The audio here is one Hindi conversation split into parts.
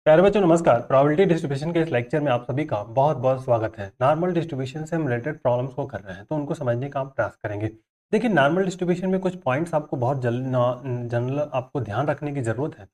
प्यारे बच्चों नमस्कार। प्रोबेबिलिटी डिस्ट्रीब्यूशन के इस लेक्चर में आप सभी का बहुत बहुत स्वागत है। नॉर्मल डिस्ट्रीब्यूशन से हम रिलेटेड प्रॉब्लम्स को कर रहे हैं तो उनको समझने का हम प्रयास करेंगे। देखिए, नॉर्मल डिस्ट्रीब्यूशन में कुछ पॉइंट्स आपको बहुत जनरल आपको ध्यान रखने की जरूरत है।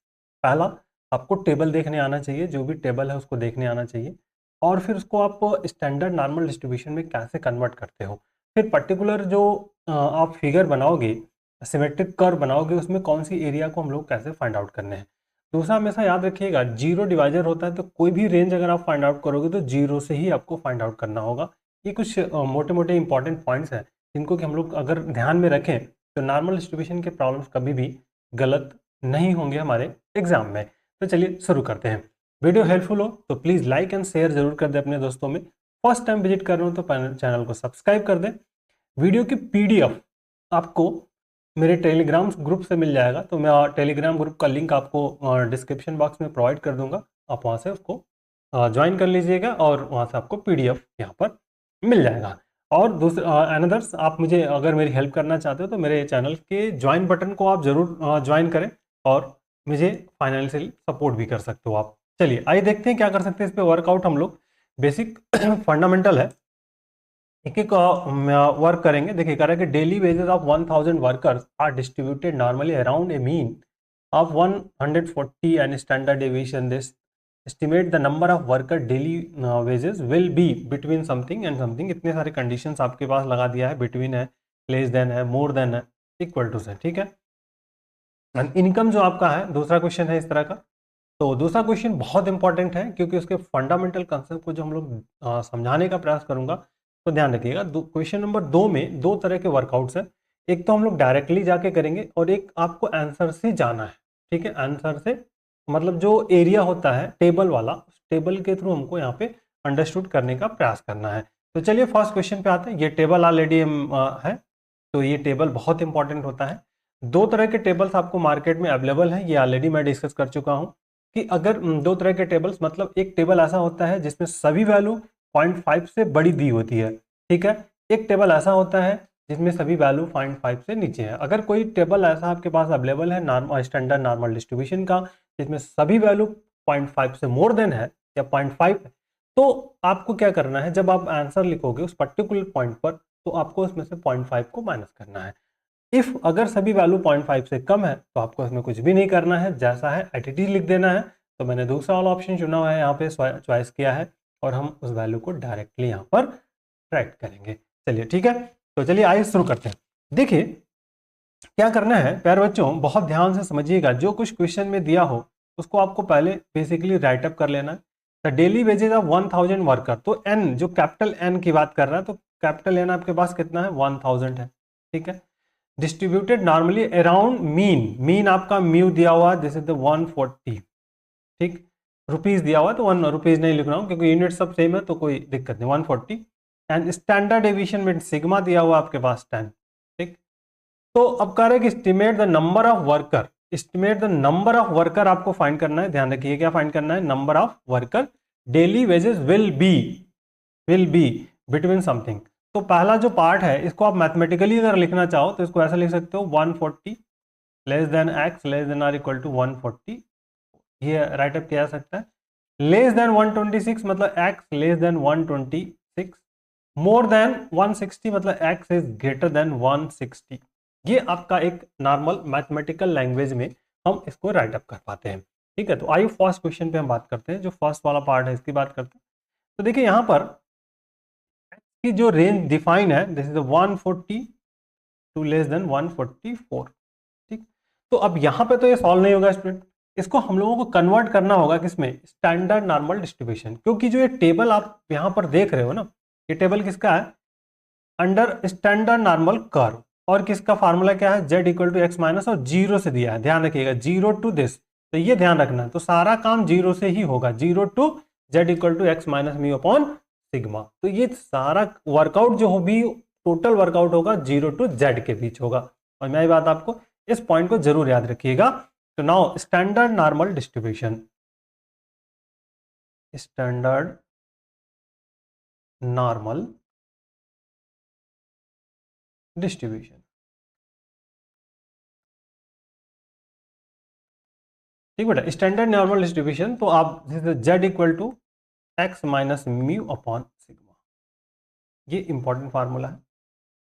पहला, आपको टेबल देखने आना चाहिए, जो भी टेबल है उसको देखने आना चाहिए। और फिर उसको आप स्टैंडर्ड नॉर्मल डिस्ट्रीब्यूशन में कैसे कन्वर्ट करते हो। फिर पर्टिकुलर जो आप फिगर बनाओगे, सिमेट्रिक कर्व बनाओगे, उसमें कौन सी एरिया को हम लोग कैसे फाइंड आउट करने हैं। दूसरा, हमेशा याद रखिएगा, जीरो डिवाइजर होता है तो कोई भी रेंज अगर आप फाइंड आउट करोगे तो जीरो से ही आपको फाइंड आउट करना होगा। ये कुछ मोटे मोटे इंपॉर्टेंट पॉइंट्स हैं जिनको कि हम लोग अगर ध्यान में रखें तो नॉर्मल डिस्ट्रीब्यूशन के प्रॉब्लम्स कभी भी गलत नहीं होंगे हमारे एग्जाम में। तो चलिए शुरू करते हैं। वीडियो हेल्पफुल हो तो प्लीज़ लाइक एंड शेयर जरूर कर दें अपने दोस्तों में। फर्स्ट टाइम विजिट कर रहे हो तो चैनल को सब्सक्राइब कर दें। वीडियो की पीडीएफ आपको मेरे टेलीग्राम ग्रुप से मिल जाएगा, तो मैं टेलीग्राम ग्रुप का लिंक आपको डिस्क्रिप्शन बॉक्स में प्रोवाइड कर दूंगा। आप वहाँ से उसको ज्वाइन कर लीजिएगा और वहाँ से आपको पीडीएफ यहाँ पर मिल जाएगा। और दूसरा अनदर्स, आप मुझे अगर मेरी हेल्प करना चाहते हो तो मेरे चैनल के ज्वाइन बटन को आप ज़रूर ज्वाइन करें और मुझे फाइनेंशियली सपोर्ट भी कर सकते हो आप। चलिए आइए देखते हैं क्या कर सकते हैं इस पर वर्कआउट हम लोग। बेसिक फंडामेंटल है, एक एक वर्क करेंगे। देखिए कह रहा है कि daily wages of 1000 workers are distributed normally around a mean of 140 and standard deviation. This estimate the number of worker daily wages will be between something and something। इतने सारे कंडीशंस आपके पास लगा दिया है, बिटवीन है, लेस देन है, मोर देन है, इक्वल टू से, ठीक है। एंड इनकम जो आपका है, दूसरा क्वेश्चन है इस तरह का। तो दूसरा क्वेश्चन बहुत इंपॉर्टेंट है क्योंकि उसके फंडामेंटल कंसेप्ट को जो हम लोग समझाने का प्रयास करूंगा, तो ध्यान रखिएगा। क्वेश्चन नंबर 2 में दो तरह के वर्कआउट्स हैं। एक तो हम लोग डायरेक्टली जाके करेंगे और एक आपको आंसर से जाना है, ठीक है। आंसर से मतलब जो एरिया होता है टेबल वाला, उस टेबल के थ्रू हमको यहाँ पे अंडरस्टूड करने का प्रयास करना है। तो चलिए फर्स्ट क्वेश्चन पे आते हैं। ये टेबल ऑलरेडी है, तो ये टेबल बहुत इंपॉर्टेंट होता है। दो तरह के टेबल्स आपको मार्केट में अवेलेबल हैं, ये ऑलरेडी मैं डिस्कस कर चुका हूँ कि अगर दो तरह के टेबल्स, मतलब एक टेबल ऐसा होता है जिसमें सभी वैल्यू 0.5 से बड़ी दी होती है, ठीक है। एक टेबल ऐसा होता है जिसमें सभी वैल्यू 0.5 से नीचे है। अगर कोई टेबल ऐसा आपके पास अवेलेबल है नॉर्मल स्टैंडर्ड नॉर्मल डिस्ट्रीब्यूशन का, जिसमें सभी वैल्यू 0.5 से मोर देन है या 0.5 है, तो आपको क्या करना है, जब आप आंसर लिखोगे उस पर्टिकुलर पॉइंट पर, तो आपको उसमें से 0.5 को माइनस करना है। इफ अगर सभी वैल्यू 0.5 से कम है तो आपको इसमें कुछ भी नहीं करना है, जैसा है एटीटी लिख देना है। तो मैंने दूसरा वाला ऑप्शन चुना हुआ है, यहाँ पे चॉइस किया है और हम उस वैल्यू को डायरेक्टली यहाँ पर राइट करेंगे। चलिए ठीक है, तो चलिए आइए शुरू करते हैं। देखिए क्या करना है प्यारे बच्चों, बहुत ध्यान से समझिएगा। जो कुछ क्वेश्चन में दिया हो उसको आपको पहले बेसिकली राइट अप कर लेना है। The daily wages of 1000 worker, तो एन जो कैपिटल एन की बात कर रहा है, तो कैपिटल एन आपके पास कितना है, 1000 है, ठीक है। Distributed normally around mean, mean आपका म्यू दिया हुआ, दिस इज द 140, ठीक। रुपीज दिया हुआ तो 1 रुपीज नहीं लिख रहा हूँ क्योंकि यूनिट सब सेम है तो कोई दिक्कत नहीं, 140। एंड स्टैंडर्ड डेविएशन में सिग्मा दिया हुआ आपके पास 10, ठीक। तो अब कह रहे हैं कि estimate the number of worker, estimate the number of worker आपको फाइंड करना है। ध्यान रखिए क्या फाइंड करना है, number of worker daily wages will be between something. तो पहला जो पार्ट है इसको आप मैथमेटिकली अगर लिखना चाहो तो इसको ऐसा लिख सकते हो, 140 less than X less than or equal to 140, ये राइट अप किया जा सकता है। लेस देन 126 मतलब x less than 126, more than 160 मतलब एक्स इज ग्रेटर देन 160। ये आपका एक नॉर्मल मैथमेटिकल लैंग्वेज में हम इसको राइट अप कर पाते हैं, ठीक है। तो आइए फर्स्ट क्वेश्चन पे हम बात करते हैं, जो फर्स्ट वाला पार्ट है इसकी बात करते हैं। तो देखिए यहाँ पर की जो रेंज डिफाइन है, this is 140 to less than 144, ठीक। तो अब यहाँ पे तो ये सॉल्व नहीं होगा स्टूडेंट, इसको हम लोगों को कन्वर्ट करना होगा किसमें, स्टैंडर्ड नॉर्मल डिस्ट्रीब्यूशन। क्योंकि जो ये टेबल आप यहाँ पर देख रहे हो ना, ये टेबल किसका है, अंडर स्टैंडर्ड नॉर्मल कर्व। और किसका फार्मूला क्या है, z equal to x minus और जीरो से दिया है, ध्यान रखिएगा, जीरो टू दिस, तो ये ध्यान रखना है। तो सारा काम जीरो से ही होगा, zero to z equal to x minus mu upon sigma. तो ये सारा वर्कआउट जो भी टोटल वर्कआउट होगा जीरो टू z के बीच होगा। और मैं ये बात आपको, इस पॉइंट को जरूर याद रखिएगा। तो now standard normal distribution, standard normal distribution, ठीक बेटा, स्टैंडर्ड नॉर्मल डिस्ट्रीब्यूशन, तो आप Z equal to x minus mu upon sigma, ये इंपॉर्टेंट फार्मूला है।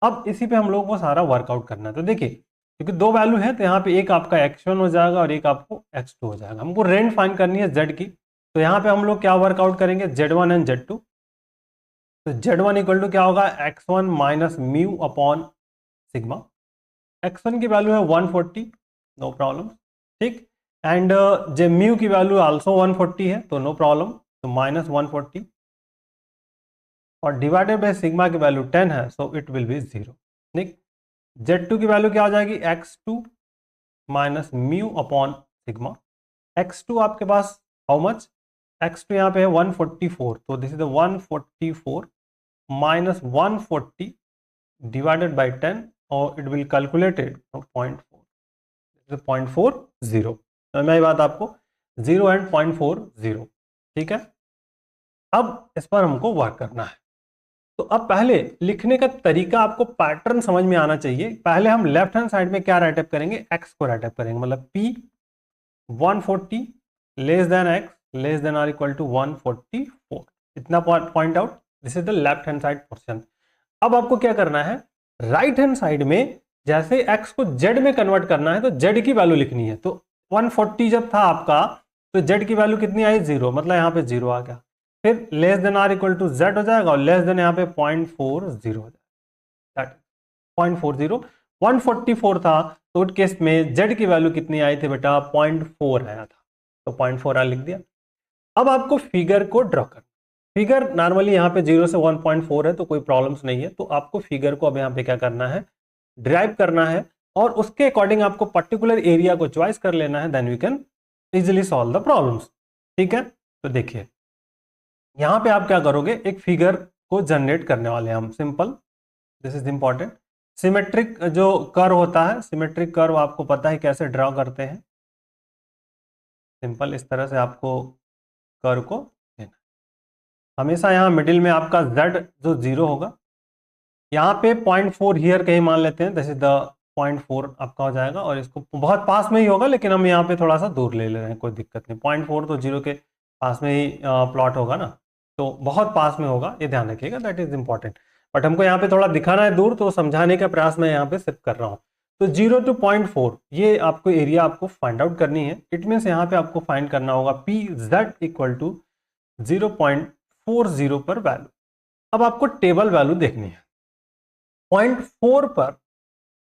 अब इसी पे हम लोगों को सारा वर्कआउट करना है। तो देखिए, क्योंकि दो वैल्यू है तो यहाँ पे एक आपका x1 हो जाएगा और एक आपको x2 हो जाएगा। हमको रेंज फाइंड करनी है z की, तो यहाँ पे हम लोग क्या वर्कआउट करेंगे, z1 एंड z2। तो z1 इक्वल टू क्या होगा, x1 minus mu upon sigma. x1 की वैल्यू है 140, नो प्रॉब्लम, ठीक। एंड जे म्यू की वैल्यू आल्सो 140 है, तो नो प्रॉब्लम, तो माइनस 140 और डिवाइडेड बाय सिग्मा की वैल्यू 10 है, सो इट विल बी 0, ठीक। z2 की वैल्यू क्या हो जाएगी, x2 minus mu upon sigma. x2 आपके पास हाउ मच, x2 यहाँ पे है 144, तो this is the 144 minus 140 divided by 10 और इट विल कैलकुलेटेड 0.40। तो मैं ये बात आपको 0 एंड 0.40, ठीक है। अब इस पर हमको वर्क करना है। तो अब पहले लिखने का तरीका, आपको पैटर्न समझ में आना चाहिए। पहले हम लेफ्ट हैंड साइड में क्या राइटअप करेंगे, x को राइटअप करेंगे, मतलब p 140 less than x less than or equal to 144, इतना point out. This is the left hand side portion. अब आपको क्या करना है, राइट हैंड साइड में जैसे x को z में कन्वर्ट करना है तो z की वैल्यू लिखनी है। तो 140 जब था आपका, तो z की वैल्यू कितनी आई, 0, मतलब यहाँ पे 0 आ गया। फिर less than or equal to z हो जाएगा और लेस देन यहाँ पे 0.40 हो जाएगा, 0.40। 144 था, तो उस केस में z की वैल्यू कितनी आई थी बेटा, 0.4 आया था, तो 0.4 लिख दिया। अब आपको फिगर को ड्रॉ करना। फिगर नॉर्मली यहाँ पे 0 से 1.4 है, तो कोई प्रॉब्लम्स नहीं है। तो आपको फिगर को अब यहाँ पे क्या करना है, ड्राइव करना है और उसके अकॉर्डिंग आपको पर्टिकुलर एरिया को चॉइस कर लेना है, then we can easily solve the problems, ठीक है। तो देखिए, यहाँ पे आप क्या करोगे, एक फिगर को जनरेट करने वाले हैं हम, simple, this is important. Symmetric जो कर्व होता है, सिमेट्रिक कर्व आपको पता है कैसे ड्रॉ करते हैं, सिंपल इस तरह से आपको कर्व को लेना। हमेशा यहाँ मिडिल में आपका z जो 0 होगा, यहाँ पे 0.4 हियर कहीं मान लेते हैं, दिस इज द 0.4 आपका हो जाएगा, और इसको बहुत पास में ही होगा, लेकिन हम यहाँ पे थोड़ा सा दूर ले रहे हैं, कोई दिक्कत नहीं। 0.4 तो 0 के पास में ही प्लॉट होगा ना, तो बहुत पास में होगा, ये ध्यान रखिएगा, दैट इज इंपॉर्टेंट। बट हमको यहाँ पे थोड़ा दिखाना है दूर, तो समझाने का प्रयास मैं यहाँ पे सिर्फ कर रहा हूँ। तो 0 to 0.4 ये आपको एरिया आपको फाइंड आउट करनी है। इट मीन्स यहाँ पे आपको फाइंड करना होगा पी जेड इक्वल टू 0.40 पर वैल्यू। अब आपको टेबल वैल्यू देखनी है, 0.4 पर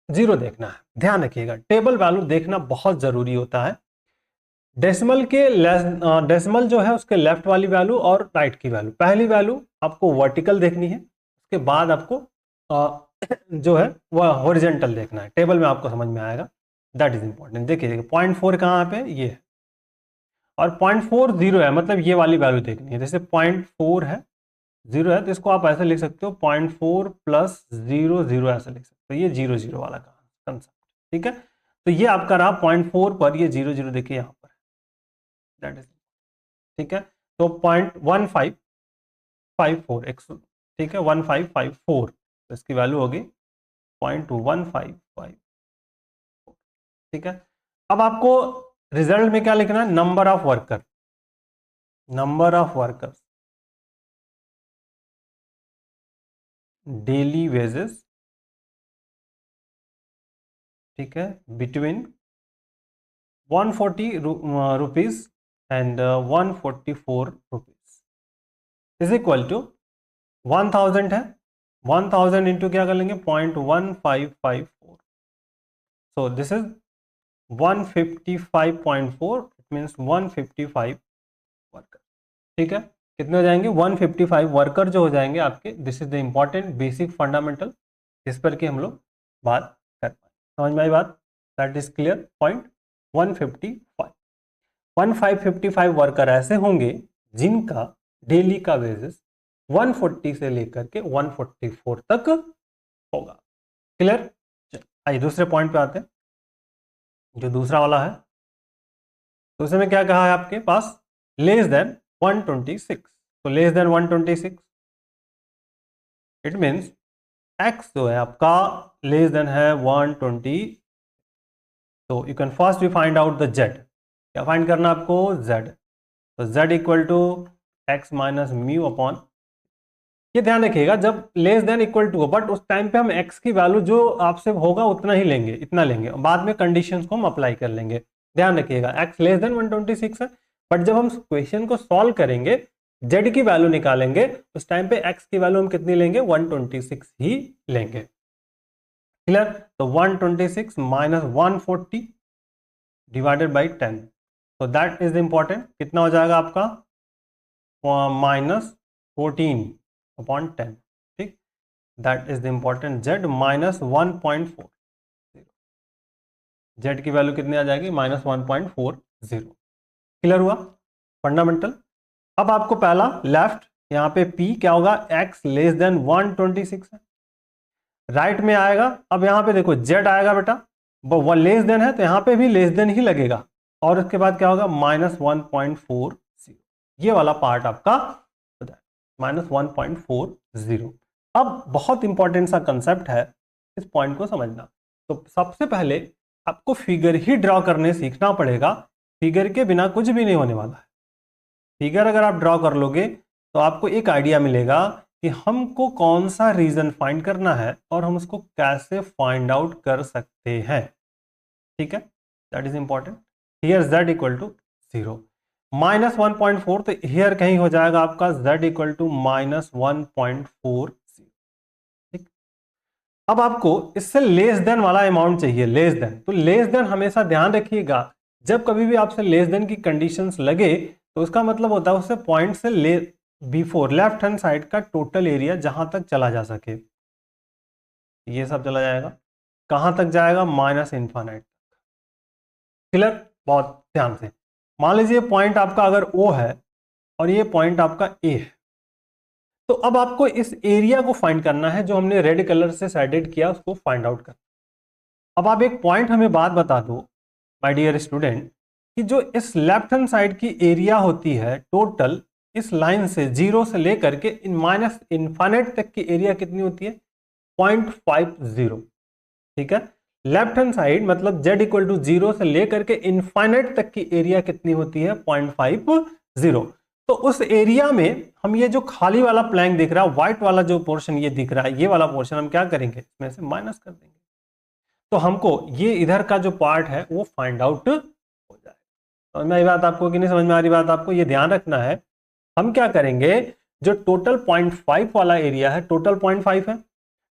0 देखना है। ध्यान रखिएगा, टेबल वैल्यू देखना बहुत जरूरी होता है। डेसिमल के डेसिमल जो है उसके लेफ्ट वाली वैल्यू और राइट की वैल्यू, पहली वैल्यू आपको वर्टिकल देखनी है, उसके बाद आपको जो है वह हॉरिजेंटल देखना है। टेबल में आपको समझ में आएगा, दैट इज इंपॉर्टेंट। देखिए 0.4 कहाँ पे, ये है, और 0.40 है, मतलब ये वाली वैल्यू देखनी है। जैसे 0.4 है, 0 है, तो इसको आप ऐसे लिख सकते हो 0.4 प्लस 0 ऐसे लिख सकते हो, ये 0 वाला कंसेप्ट, ठीक है। तो ये आपका रहा 0.4 पर, ये 0 देखिए यहाँ पर, दैट इज, ठीक है। तो 0.1554, ठीक है, 1554, तो इसकी वैल्यू होगी 0.1554, ठीक है। अब आपको रिजल्ट में क्या लिखना है, number of worker, number of workers daily wages, ठीक है, between 140 rupees and 144 rupees is equal to 1000 है, 1000 इंटू क्या कर लेंगे 0.1554, so this is 155.4, it means 155 worker, ठीक है। कितने हो जाएंगे 155 वर्कर जो हो जाएंगे आपके। This is the important basic fundamental, जिस पर कि हम लोग बात कर पाए। समझ में आई बात, that is clear point. 155 1555 worker ऐसे होंगे जिनका डेली का वेजेस 140 से लेकर के 144 तक होगा। क्लियर, आइए दूसरे पॉइंट पे आते हैं, जो दूसरा वाला है। तो उसमें क्या कहा है आपके पास, लेस देन 126, तो less than 126 it means x जो है आपका लेस देन है 120, तो you can first we find out the z, क्या फाइंड करना आपको, z। तो z equal to x minus mu upon, ये ध्यान रखिएगा जब लेस देन इक्वल टू हो, बट उस टाइम पे हम x की वैल्यू जो आपसे होगा उतना ही लेंगे, इतना लेंगे, बाद में कंडीशंस को हम अप्लाई कर लेंगे। ध्यान रखिएगा x लेस देन 126 है, बट जब हम क्वेश्चन को सॉल्व करेंगे z की वैल्यू निकालेंगे उस टाइम पे x की वैल्यू हम कितनी लेंगे, 126 ही लेंगे। क्लियर? तो 126 माइनस 140 डिवाइडेड बाई 10, तो दैट इज इंपॉर्टेंट, कितना हो जाएगा आपका, -14 अपॉन 10। ठीक, that is the important z minus 1.4, z की वैल्यू कितनी आ जाएगी, -1.40। क्लियर हुआ फंडामेंटल? अब आपको पहला लेफ्ट, यहाँ पे p क्या होगा, x लेस देन 126 है, राइट में आएगा। अब यहाँ पे देखो z आएगा बेटा, वो लेस देन है तो यहाँ पे भी लेस देन ही लगेगा, और उसके बाद क्या होगा, -1.40, ये वाला पार्ट आपका -1.40। अब बहुत इंपॉर्टेंट सा कंसेप्ट है, इस पॉइंट को समझना। तो सबसे पहले आपको फिगर ही ड्रॉ करने सीखना पड़ेगा, फिगर के बिना कुछ भी नहीं होने वाला है। फिगर अगर आप ड्रॉ कर लोगे तो आपको एक आइडिया मिलेगा कि हमको कौन सा रीजन फाइंड करना है और हम उसको कैसे फाइंड आउट कर सकते हैं। ठीक है, that is important. Here z equal to 0, -1.4, तो हियर कहीं हो जाएगा आपका z इक्वल टू -1.40। ठीक, अब आपको इससे लेस देन वाला अमाउंट चाहिए, लेस देन। तो लेस देन हमेशा ध्यान रखिएगा, जब कभी भी आपसे लेस देन की कंडीशंस लगे तो उसका मतलब होता है उससे पॉइंट से ले बिफोर लेफ्ट हैंड साइड का टोटल एरिया जहां तक चला जा सके, ये सब चला जाएगा। कहां तक जाएगा, माइनस इन्फानाइट तक। क्लियर? बहुत ध्यान से मान लीजिए पॉइंट आपका अगर O है और ये पॉइंट आपका A है, तो अब आपको इस एरिया को फाइंड करना है, जो हमने रेड कलर से शेडेड किया उसको फाइंड आउट करना। अब आप एक पॉइंट हमें बात बता दो माय डियर स्टूडेंट, कि जो इस लेफ्ट हैंड साइड की एरिया होती है टोटल, इस लाइन से 0 से लेकर के इन माइनस इन्फाइनाइट तक की एरिया कितनी होती है, 0.50। ठीक है, लेफ्ट हैंड साइड मतलब z इक्वल टू 0 से लेकर के इनफाइनाइट तक की एरिया कितनी होती है, 0.50। तो उस एरिया में हम ये जो खाली वाला प्लैंक दिख रहा है, व्हाइट वाला जो पोर्शन ये दिख रहा है, ये वाला पोर्शन हम क्या करेंगे, इसमें से माइनस कर देंगे, तो हमको ये इधर का जो पार्ट है वो फाइंड आउट हो जाएगा। समझ में आई बात आपको कि नहीं समझ में आ रही बात आपको? ये ध्यान रखना है। हम क्या करेंगे, जो टोटल 0.5 वाला एरिया है, टोटल 0.5 है,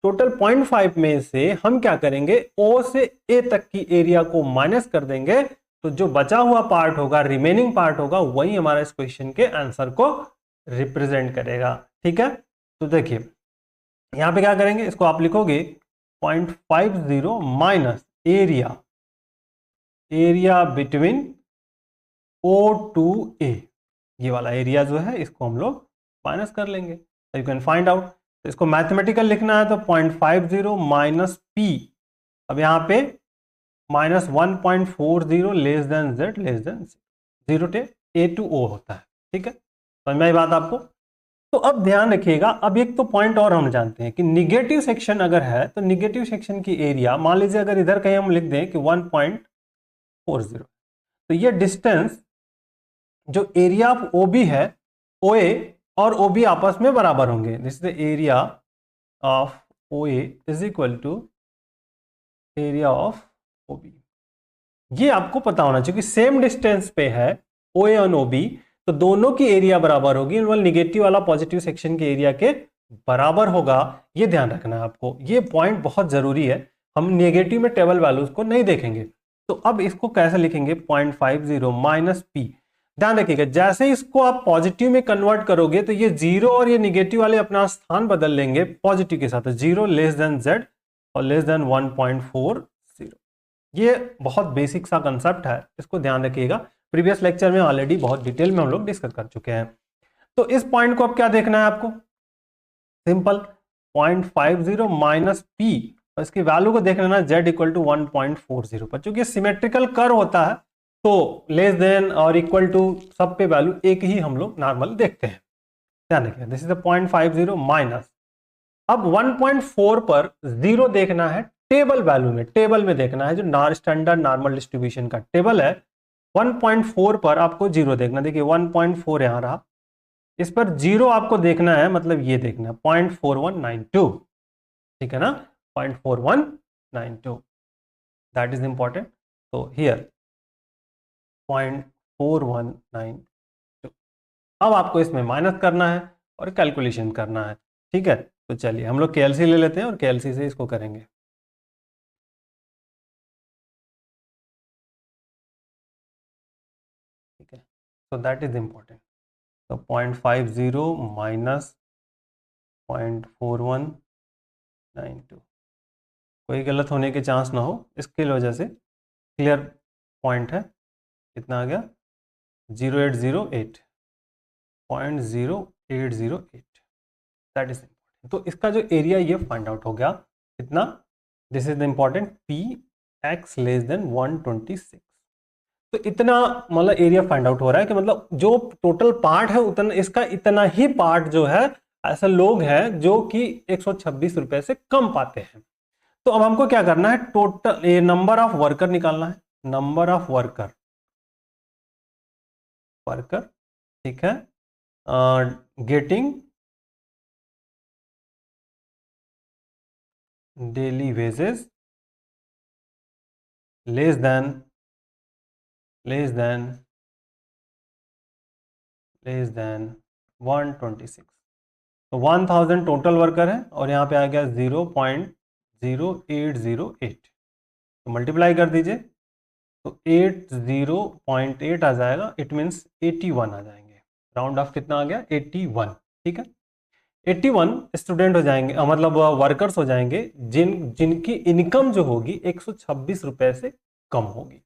टोटल 0.5 में से हम क्या करेंगे, O से A तक की एरिया को माइनस कर देंगे, तो जो बचा हुआ पार्ट होगा, रिमेनिंग पार्ट होगा, वही हमारा इस क्वेश्चन के आंसर को रिप्रेजेंट करेगा। ठीक है, तो देखिए यहां पे क्या करेंगे, इसको आप लिखोगे 0.50 minus area, area between O to A, ये वाला एरिया जो है इसको हम लोग माइनस कर लेंगे, यू कैन फाइंड आउट। तो इसको मैथमेटिकल लिखना है तो 0.50 माइनस P, अब यहाँ पे -1.40 less than z less then 0 टे A टू O होता है। ठीक है, समझ में आई बात आपको? तो अब ध्यान रखिएगा, अब एक तो पॉइंट और हम जानते हैं कि निगेटिव सेक्शन अगर है तो निगेटिव सेक्शन की एरिया, मान लीजिए अगर इधर कहीं हम लिख दें कि 1.40, तो ये डिस्टेंस जो एरिया ऑफ OB है, OA और OB आपस में बराबर होंगे। This is the area of OA is equal to area of OB। ये आपको पता होना चाहिए कि सेम डिस्टेंस पे है OA और OB, तो दोनों की एरिया बराबर होगी, निगेटिव वाला पॉजिटिव सेक्शन के एरिया के बराबर होगा। ये ध्यान रखना है आपको, ये पॉइंट बहुत जरूरी है। हम नेगेटिव में टेबल वैल्यूज को नहीं देखेंगे। तो अब इसको कैसे लिखेंगे, 0.50 माइनस P। ध्यान रखिएगा, जैसे इसको आप पॉजिटिव में कन्वर्ट करोगे तो ये 0 और ये निगेटिव वाले अपना स्थान बदल लेंगे पॉजिटिव के साथ, 0 लेस देन z और लेस देन 1.40। ये बहुत बेसिक सा कंसेप्ट है, इसको ध्यान रखिएगा। प्रीवियस लेक्चर में ऑलरेडी बहुत डिटेल में हम लोग डिस्कस कर चुके हैं। तो इस पॉइंट को अब क्या देखना है आपको, सिंपल 0.50 माइनस P, और इसकी वैल्यू को देख लेना z इक्वल टू 1.40 पर। चूंकि सिमेट्रिकल कर्व होता है तो लेस देन और इक्वल टू सब पे वैल्यू एक ही हम लोग नॉर्मल देखते हैं। ध्यान रखिए, दिस इज 0.50 माइनस, अब 1.4 पर 0 देखना है टेबल वैल्यू में, टेबल में देखना है, जो स्टैंडर्ड नॉर्मल डिस्ट्रीब्यूशन का टेबल है 1.4 पर आपको जीरो देखना, देखिए 1.4 यहाँ रहा, इस पर जीरो आपको देखना है, मतलब ये देखना है 0.4192, ठीक है ना, 0.4192, दैट इज इंपॉर्टेंट। तो हियर 0.4192, अब आपको इसमें माइनस करना है और कैलकुलेशन करना है, ठीक है। तो चलिए हम लोग केएलसी ले लेते हैं और केएलसी से इसको करेंगे। ठीक है, तो दैट इज इंपॉर्टेंट। तो 0.50 माइनस 0.4192, कोई गलत होने के चांस ना हो इसके वजह से, क्लियर पॉइंट है। कितना आ गया, 0.808, दैट इज इंपॉर्टेंट। तो इसका जो एरिया ये फाइंड आउट हो गया कितना, this is the important, P x less than 126। तो इतना मतलब एरिया फाइंड आउट हो रहा है कि मतलब जो टोटल पार्ट है उतना, इसका इतना ही पार्ट जो है ऐसे लोग हैं जो कि 126 रुपए से कम पाते हैं। तो अब हमको क्या करना है, टोटल ये नंबर ऑफ वर्कर निकालना है, नंबर ऑफ वर्कर, वर्कर, ठीक है, getting daily wages less than less than less than 126। तो 1000 टोटल वर्कर है और यहाँ पे आ गया 0.0808, तो मल्टीप्लाई कर दीजिए, तो 80.8 आ जाएगा, इट मीन्स 81 आ जाएंगे, राउंड ऑफ कितना आ गया 81, ठीक है। 81 स्टूडेंट हो जाएंगे, मतलब वर्कर्स हो जाएंगे जिनकी इनकम जो होगी 126 रुपए से कम होगी।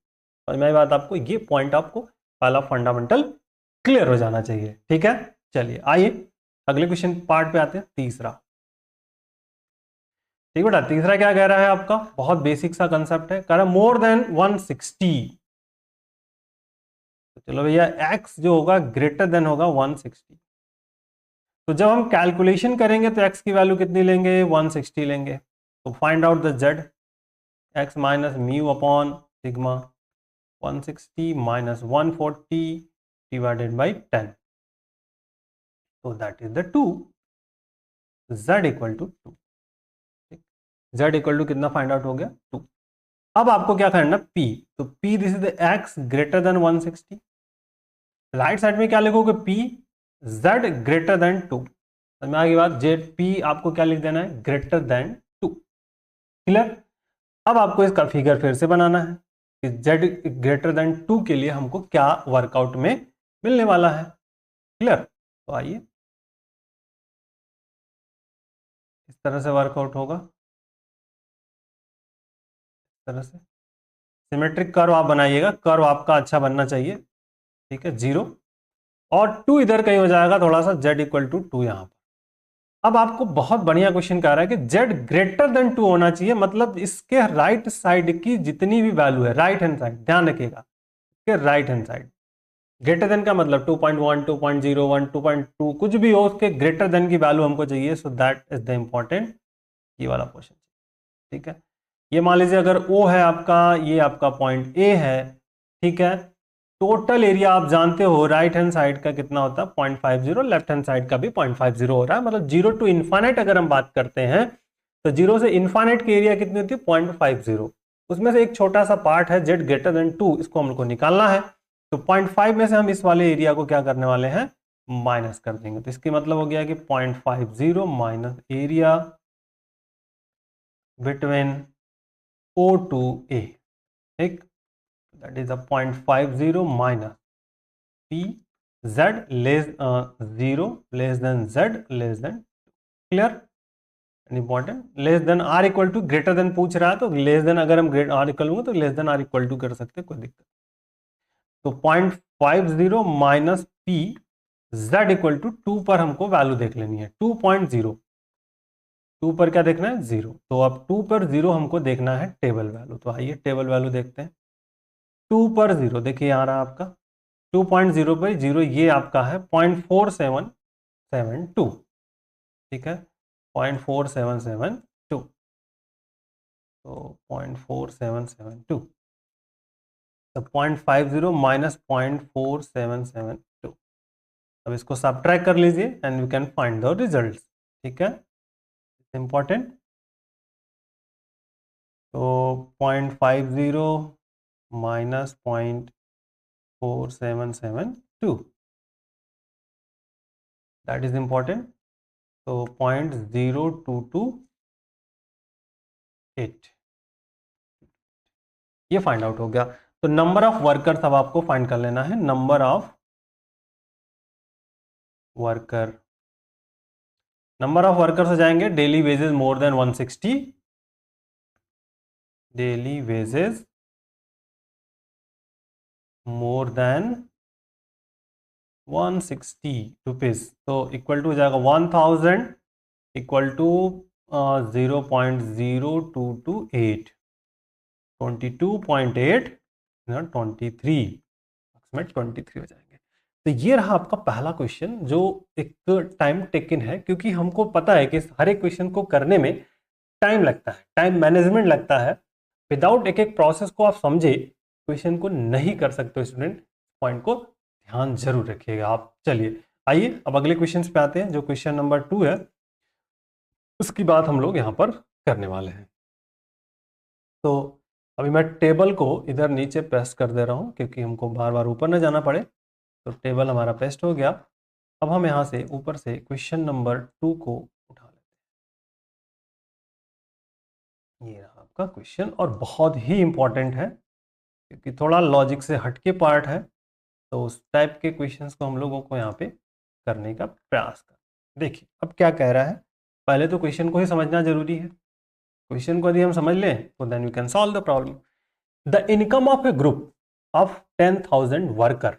और मैं बात आपको, ये पॉइंट आपको पहला फंडामेंटल क्लियर हो जाना चाहिए, ठीक है। चलिए आइए अगले क्वेश्चन पार्ट पे आते हैं, तीसरा। ठीक बेटा, तीसरा क्या कह रहा है आपका, बहुत बेसिक सा कंसेप्ट है, कह रहा है मोर देन 160। तो चलो भैया, x जो होगा ग्रेटर देन होगा 160। तो जब हम कैलकुलेशन करेंगे तो x की वैल्यू कितनी लेंगे, 160 लेंगे। तो find out the z, x minus mu upon sigma 160 minus 140 divided by 10, तो that is the 2, z equal to 2। z equal to कितना फाइंड आउट हो गया, 2। अब आपको क्या करना, p, तो p this is the x greater than 160, right side में क्या लिखोगे, p z ग्रेटर देन 2, समझ में आ गई बात, जेड पी आपको क्या लिख देना है, ग्रेटर देन 2, क्लियर। अब आपको इसका फिगर फिर से बनाना है कि z ग्रेटर देन 2 के लिए हमको क्या वर्कआउट में मिलने वाला है, क्लियर। तो आइए इस तरह से वर्कआउट होगा, इस तरह से सिमेट्रिक कर्व आप बनाइएगा, कर्व आपका अच्छा बनना चाहिए, ठीक है, 0 और 2 इधर कहीं हो जाएगा थोड़ा सा, z इक्वल टू 2 यहां पर। अब आपको बहुत बढ़िया क्वेश्चन कह रहा है कि z ग्रेटर देन 2 होना चाहिए, मतलब इसके राइट साइड की जितनी भी वैल्यू है, राइट हैंड साइड ध्यान रखिएगा, इसके right hand side, greater than का मतलब 2.1 2.01 2.2 कुछ भी हो, उसके ग्रेटर देन की वैल्यू हमको चाहिए, so that is the important, ये वाला क्वेश्चन, ठीक है। ये मान लीजिए अगर O है आपका, ये आपका पॉइंट A है, ठीक है। टोटल एरिया आप जानते हो राइट हैंड साइड का कितना होता है 0.50, लेफ्ट हैंड साइड का भी 0.50 हो रहा है, मतलब 0 टू इन्फाइनाइट अगर हम बात करते हैं तो 0 से इन्फाइनाइट की एरिया कितनी होती है 0.50, उसमें से एक छोटा सा पार्ट है z ग्रेटर देन 2, इसको हमको निकालना है। तो 0.5 में से हम इस वाले एरिया को क्या करने वाले हैं, माइनस कर देंगे, तो इसकी मतलब हो गया कि 0.50 minus area between O to A, ठीक, that is 0.50 minus P Z less 0 less than Z less than, clear, important, less than or equal to, greater than पूछ रहा है तो लेस देन, अगर हम ग्रेट आर इक्वल होंगे तो less than or equal to कर सकते हैं, कोई दिक्कत। तो 0.50 minus P Z equal to 2 पर हमको वैल्यू देख लेनी है, 2.0, 2 पर क्या देखना है 0, तो अब 2 पर 0 हमको देखना है टेबल वैल्यू, तो आइए टेबल वैल्यू देखते हैं। 2 पर 0 देखिए आ रहा है आपका 2.0 पर 0, ये आपका है 0.4772, ठीक है, 0.4772, तो 0.4772, तो 0.50 माइनस 0.4772, अब इसको सब्ट्रैक्ट कर लीजिए and you can find the result. ठीक है, इंपॉर्टेंट। तो 0.50 माइनस 0.4772, दैट इज इंपॉर्टेंट। तो 0.0228 ये फाइंड आउट हो गया। तो नंबर ऑफ वर्कर्स अब आपको फाइंड कर लेना है, number of worker. Number of workers हो जाएंगे daily wages more than 160, daily wages more than 160 rupees, तो इक्वल टू हो जाएगा 1000 इक्वल टू 0.0228, 22.8 23 में 23 हो जाएंगे। तो ये रहा आपका पहला क्वेश्चन जो एक टाइम टेकन है, क्योंकि हमको पता है कि हर एक क्वेश्चन को करने में टाइम लगता है, टाइम मैनेजमेंट लगता है। विदाउट एक एक प्रोसेस को आप समझे क्वेश्चन को नहीं कर सकते स्टूडेंट, पॉइंट को ध्यान जरूर रखिएगा आप। चलिए आइए अब अगले क्वेश्चन पे आते हैं, जो क्वेश्चन नंबर 2 है, उसकी बात हम लोग यहां पर करने वाले हैं। तो अभी मैं टेबल को इधर नीचे पेस्ट कर दे रहा हूं, क्योंकि हमको बार बार ऊपर न जाना पड़े। तो टेबल हमारा पेस्ट हो गया। अब हम यहां से ऊपर से क्वेश्चन नंबर 2 को उठा लेते हैं। ये रहा आपका क्वेश्चन, और बहुत ही इंपॉर्टेंट है, क्योंकि थोड़ा लॉजिक से हटके पार्ट है। तो उस टाइप के क्वेश्चंस को हम लोगों को यहाँ पे करने का प्रयास कर। देखिए अब क्या कह रहा है, पहले तो क्वेश्चन को ही समझना जरूरी है। क्वेश्चन को यदि हम समझ लें तो then we can solve the problem. The income of a group of 10,000 worker,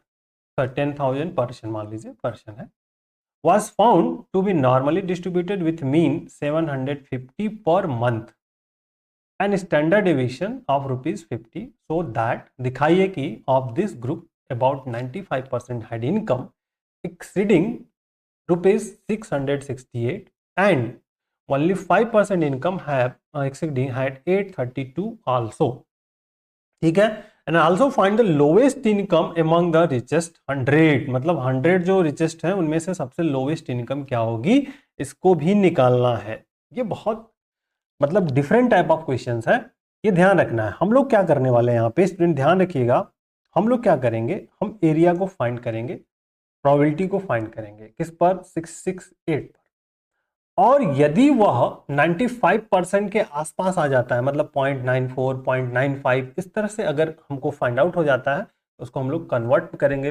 10,000 person मान लीजिए, पर्सन है, was found to be normally distributed with mean 750 per month and standard deviation of ₹50, so that दिखाइए कि of this group about 95% had income exceeding ₹668 and only 5% income have exceeding had 832 also। ठीक है, and also find the lowest income among the richest 100, मतलब 100 जो रिचेस्ट है उनमें से सबसे लोवेस्ट इनकम क्या होगी, इसको भी निकालना है। ये बहुत मतलब डिफरेंट टाइप ऑफ क्वेश्चंस है, ये ध्यान रखना है। हम लोग क्या करने वाले हैं यहाँ पे, स्टूडेंट ध्यान रखिएगा, हम लोग क्या करेंगे, हम एरिया को फाइंड करेंगे, प्रोबेबिलिटी को फाइंड करेंगे, किस पर, 668 पर। और यदि वह 95% के आसपास आ जाता है, मतलब 0.94 0.95 इस तरह से अगर हमको फाइंड आउट हो जाता है, तो उसको हम लोग कन्वर्ट करेंगे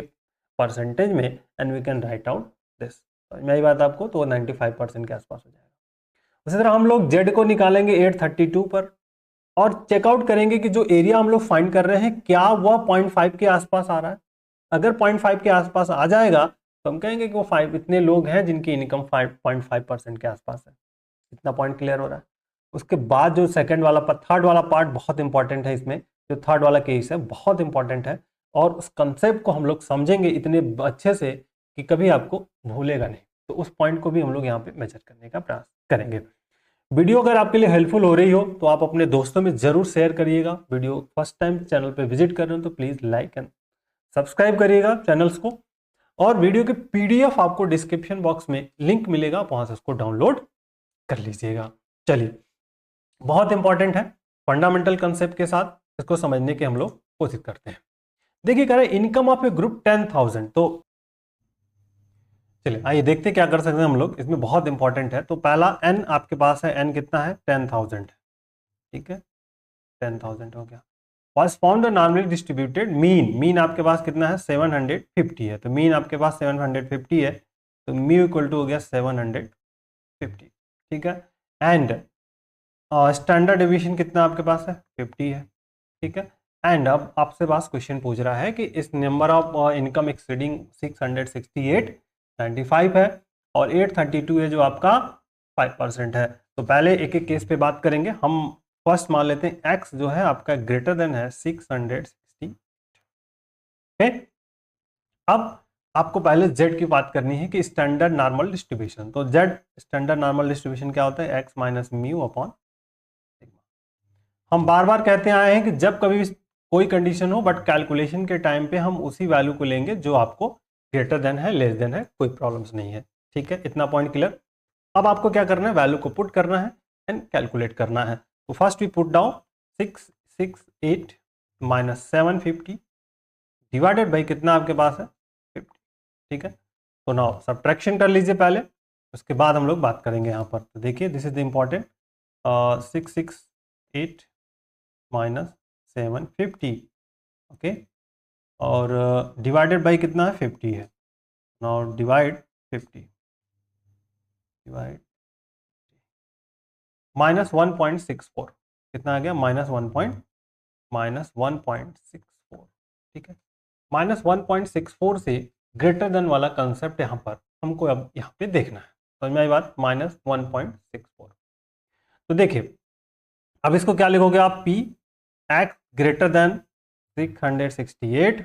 परसेंटेज में and we can write out this. मेरी बात आपको, तो 95% के आसपास हो जाएगा। उसी तरह हम लोग जेड को निकालेंगे 832 पर, और चेकआउट करेंगे कि जो एरिया हम लोग फाइंड कर रहे हैं क्या वह 0.5 के आसपास आ रहा है। अगर 0.5 के आसपास आ जाएगा तो हम कहेंगे कि वो 5 इतने लोग हैं जिनकी इनकम 5.5% के आसपास है। इतना पॉइंट क्लियर हो रहा है। उसके बाद जो सेकंड वाला थर्ड वाला पार्ट बहुत इंपॉर्टेंट है, इसमें जो थर्ड वाला केस है बहुत इंपॉर्टेंट है, और उस कंसेप्ट को हम लोग समझेंगे इतने अच्छे से कि कभी आपको भूलेगा नहीं। तो उस पॉइंट को भी हम लोग यहाँ पे मेजर करने का प्रयास करेंगे। वीडियो अगर आपके लिए हेल्पफुल हो रही हो तो आप अपने दोस्तों में जरूर शेयर करिएगा। वीडियो फर्स्ट टाइम चैनल पे विजिट कर रहे हो तो प्लीज लाइक एंड सब्सक्राइब करिएगा चैनल्स को, और वीडियो के पीडीएफ आपको डिस्क्रिप्शन बॉक्स में लिंक मिलेगा, वहां से उसको डाउनलोड कर लीजिएगा। चलिए, बहुत इंपॉर्टेंट है, फंडामेंटल कंसेप्ट के साथ इसको समझने की हम लोग कोशिश करते हैं। देखिए कह रहे इनकम ऑफ ए ग्रुप 10,000, तो चलिए आइए देखते क्या कर सकते हैं हम लोग, इसमें बहुत इंपॉर्टेंट है। तो पहला एन आपके पास है, एन कितना है, 10,000, ठीक है, 10,000 हो गया। was found normally distributed mean, mean आपके पास कितना है, 750 है, तो मीन आपके पास 750 है, तो म्यू इक्वल टू हो गया 750, ठीक है। एंड स्टैंडर्ड डेविएशन कितना आपके पास है, 50 है, ठीक है। एंड अब आपसे पास क्वेश्चन पूछ रहा है कि इस नंबर ऑफ इनकम एक्सीडिंग 668 95 है, और 832 है जो आपका 5% है। तो पहले एक एक केस पे बात करेंगे। हम फर्स्ट मान लेते हैं x जो है आपका ग्रेटर देन है 660, ओके। अब आपको पहले z की बात करनी है कि स्टैंडर्ड नॉर्मल डिस्ट्रीब्यूशन, तो z स्टैंडर्ड नॉर्मल डिस्ट्रीब्यूशन क्या होता है, x minus mu upon sigma. हम बार बार कहते आए हैं कि जब कभी भी कोई कंडीशन हो, बट कैलकुलेशन के टाइम पे हम उसी वैल्यू को लेंगे जो आपको ग्रेटर देन है, लेस देन है, कोई प्रॉब्लम्स नहीं है। ठीक है, इतना पॉइंट क्लियर। अब आपको क्या करना है, वैल्यू को पुट करना है एंड कैलकुलेट करना है। तो first we put down 668 minus 750 divided by कितना आपके पास है 50। ठीक है, तो नाउ सब्ट्रैक्शन कर लीजिए पहले, उसके बाद हम लोग बात करेंगे यहाँ पर। तो देखिए this is the important, 668 minus 750, okay, और डिवाइडेड बाई कितना है 50 है। नाउ डिवाइड 50 डिवाइड माइनस 1.64, कितना आ गया -1.64। ठीक है, -1.64 से ग्रेटर देन वाला कंसेप्ट यहाँ पर हमको अब यहाँ पे देखना है। समझ में आई बात, -1.64। तो देखिए अब इसको क्या लिखोगे आप, P x greater than 668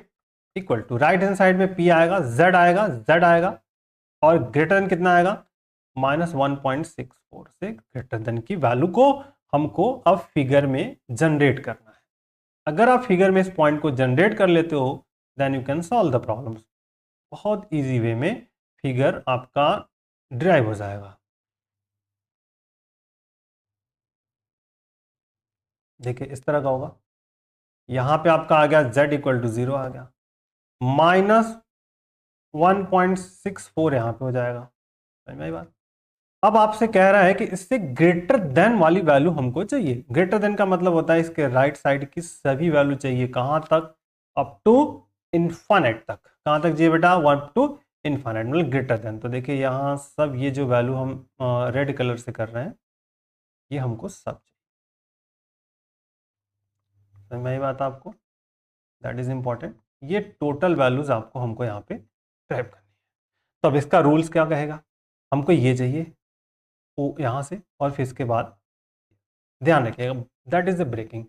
equal to, right hand side में पी आएगा, जेड आएगा, जेड आएगा, और ग्रेटर देन कितना आएगा -1.64 से ग्रेटर देन की वैल्यू को हमको अब फिगर में जनरेट करना है। अगर आप फिगर में इस पॉइंट को जनरेट कर लेते हो then you can solve the problems. बहुत इजी वे में फिगर आपका ड्राइव हो जाएगा। देखिए इस तरह का होगा, यहां पे आपका आ गया z इक्वल टू 0 आ गया, -1.64 यहां पे हो जाएगा। समझ में आई बात। अब आपसे कह रहा है कि इससे ग्रेटर देन वाली वैल्यू हमको चाहिए। ग्रेटर देन का मतलब होता है इसके राइट साइड की सभी वैल्यू चाहिए, कहां तक, अप टू इन्फानेट तक। कहां तक जी बेटा, अप टू इन्फानेट, मतलब ग्रेटर देन। तो देखिए यहाँ सब ये जो वैल्यू हम रेड कलर से कर रहे हैं ये हमको सब चाहिए। समझ में आई बात आपको, दैट इज इंपॉर्टेंट। ये टोटल वैल्यूज आपको हमको यहाँ पे ट्रैप करनी है। तो अब इसका रूल्स क्या कहेगा, हमको ये चाहिए ओ यहाँ से, और फिर इसके बाद ध्यान रखिएगा दैट इज द ब्रेकिंग।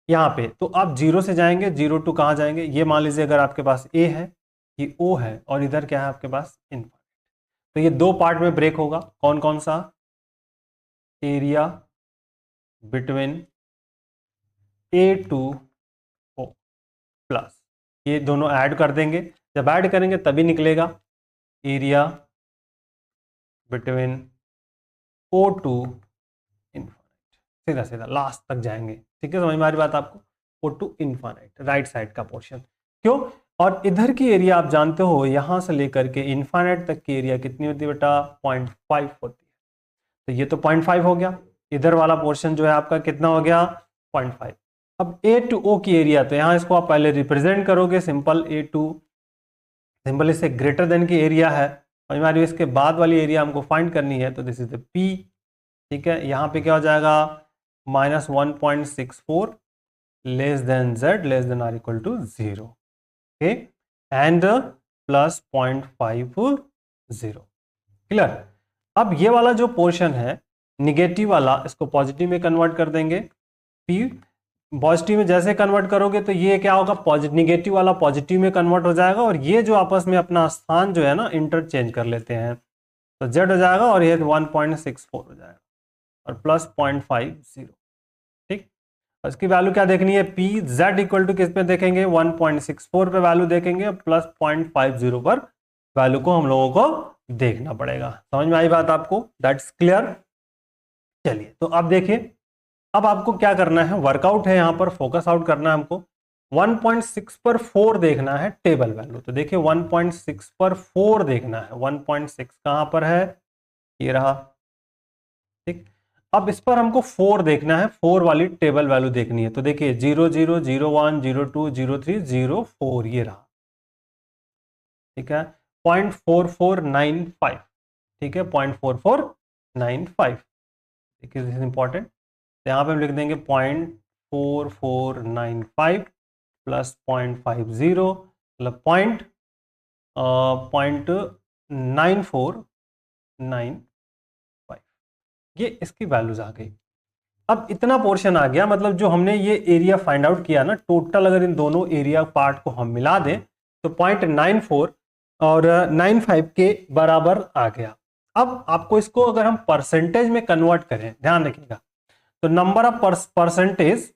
यहाँ पे तो आप जीरो से जाएंगे, जीरो टू कहाँ जाएंगे, ये मान लीजिए अगर आपके पास ए है, ये ओ है, और इधर क्या है आपके पास इनफाइनाइट। तो ये दो पार्ट में ब्रेक होगा, कौन कौन सा, area between a to o plus, ये दोनों ऐड कर देंगे, जब ऐड करेंगे तभी निकलेगा area between O to infinite, सीधा सीधा लास्ट तक जाएंगे। ठीक है, समझ में आ रही बात आपको, O to infinite right side का पोर्शन। क्यों, और इधर की एरिया आप जानते हो यहां से लेकर के इनफाइनाइट तक की एरिया कितनी होती है बेटा, 0.5 होती है। तो ये तो 0.5 हो गया, इधर वाला पोर्शन जो है आपका कितना हो गया 0.5। अब ए टू ओ की एरिया, तो यहाँ इसको आप पहले रिप्रेजेंट करोगे सिंपल ए टू, सिंपल इससे ग्रेटर देन की एरिया है। समझ में आ रही है, इसके बाद वाली एरिया हमको फाइंड करनी है, तो दिस इज द पी। ठीक है, यहाँ पे क्या हो जाएगा -1.64 less than z less than or equal to 0, okay, and plus 0.50। Clear. अब ये वाला जो पोर्शन है निगेटिव वाला, इसको पॉजिटिव में कन्वर्ट कर देंगे। p पॉजिटिव में जैसे कन्वर्ट करोगे तो ये क्या होगा, पॉजिटिव, निगेटिव वाला पॉजिटिव में कन्वर्ट हो जाएगा, और ये जो आपस में अपना स्थान जो है ना इंटरचेंज कर लेते हैं, तो z हो जाएगा और ये 1.64 हो जाएगा और प्लस 0.50। ठीक, इसकी वैल्यू क्या देखनी है, पी जेड इक्वल टू किस पे देखेंगे, 1.64 पे वैल्यू देखेंगे, प्लस 0.50 पर वैल्यू को हम लोगों को देखना पड़ेगा। समझ में आई बात आपको, दैट्स क्लियर। चलिए तो अब देखिए, अब आपको क्या करना है, वर्कआउट है यहाँ पर, फोकस आउट करना है हमको। 1.6 पर 4 देखना है टेबल वैल्यू। तो देखिए 1.6 पर 4 देखना है, 1.6 कहां पर है, ये रहा। ठीक, अब इस पर हमको 4 देखना है, 4 वाली टेबल वैल्यू देखनी है। तो देखिए 0 0 0 1 0 2 0 3 0 4 ये रहा। ठीक है, 0.4495। ठीक है, 0.4495। देखिए दिस इज इंपॉर्टेंट। तो यहाँ पे हम लिख देंगे 0.4495 प्लस 0.50 मतलब 0.9495, ये इसकी वैल्यूज आ गई। अब इतना पोर्शन आ गया, मतलब जो हमने ये एरिया फाइंड आउट किया ना, टोटल अगर इन दोनों एरिया पार्ट को हम मिला दें तो 0.94 और 95 के बराबर आ गया। अब आपको इसको अगर हम परसेंटेज में कन्वर्ट करें, ध्यान रखिएगा, तो नंबर ऑफ परसेंटेज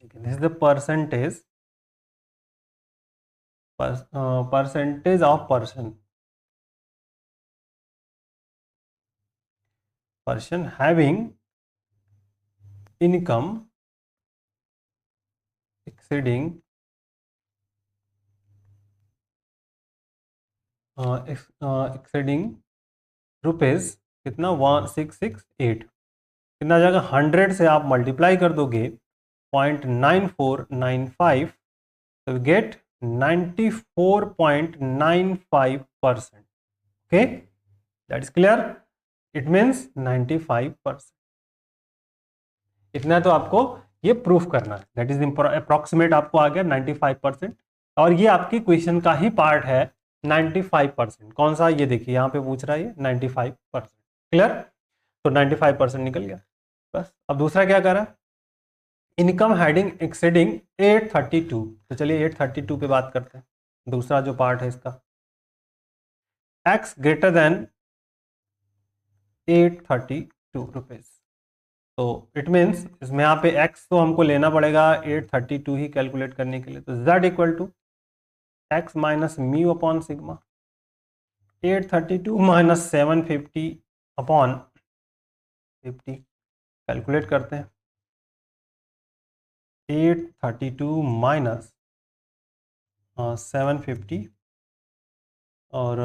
ठीक है, this is the percentage percentage of person having income exceeding rupees कितना 1668, कितना आ जाएगा 100 से आप मल्टीप्लाई कर दोगे 0.9495, तो get 94.95%. Okay, that is clear. It means 95%. इतना तो आपको ये प्रूफ करना है. दैट इज अप्रोक्सीमेट आपको आ गया 95%. और ये आपकी क्वेश्चन का ही पार्ट है 95%. कौन सा, ये देखिए यहाँ पे पूछ रहा है ये 95%. क्लियर. तो 95% निकल गया. बस अब दूसरा क्या कर रहा है, इनकम हेडिंग एक्सीडिंग 832. तो चलिए 832 पे बात करते हैं. दूसरा जो पार्ट है इसका, एक्स ग्रेटर देन 832 रुपीज. तो इट मीन्स इसमें यहाँ पे x तो हमको लेना पड़ेगा 832 ही कैलकुलेट करने के लिए. तो z equal to x minus mu upon sigma. 832 minus 750 upon 50 calculate करते हैं. 832 माइनस 750 और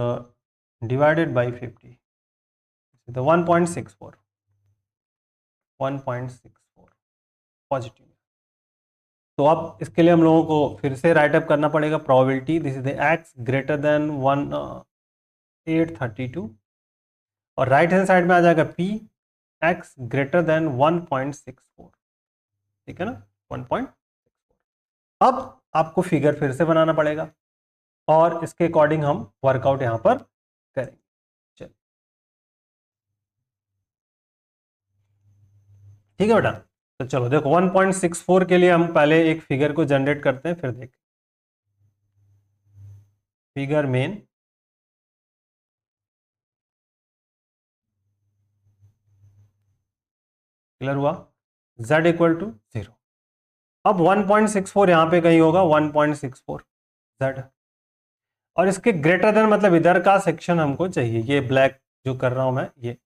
डिवाइडेड बाई 50, तो 1.64 पॉजिटिव. तो अब इसके लिए हम लोगों को फिर से राइट अप करना पड़ेगा probability. This is the x greater then 832 और राइट हैंड साइड में आ जाएगा p एक्स ग्रेटर देन 1.64. ठीक है ना, 1.64. अब आपको फिगर फिर से बनाना पड़ेगा और इसके अकॉर्डिंग हम वर्कआउट यहां पर करेंगे. चलिए ठीक है बेटा. तो चलो देखो 1.64 के लिए हम पहले एक फिगर को जनरेट करते हैं, फिर देखें. फिगर मेन, क्लियर हुआ. z equal to 0. अब 1.64 यहां पे कहीं होगा 1.64 z, और इसके ग्रेटर देन मतलब इधर का सेक्शन हमको चाहिए, ये ब्लैक जो कर रहा हूं मैं ये.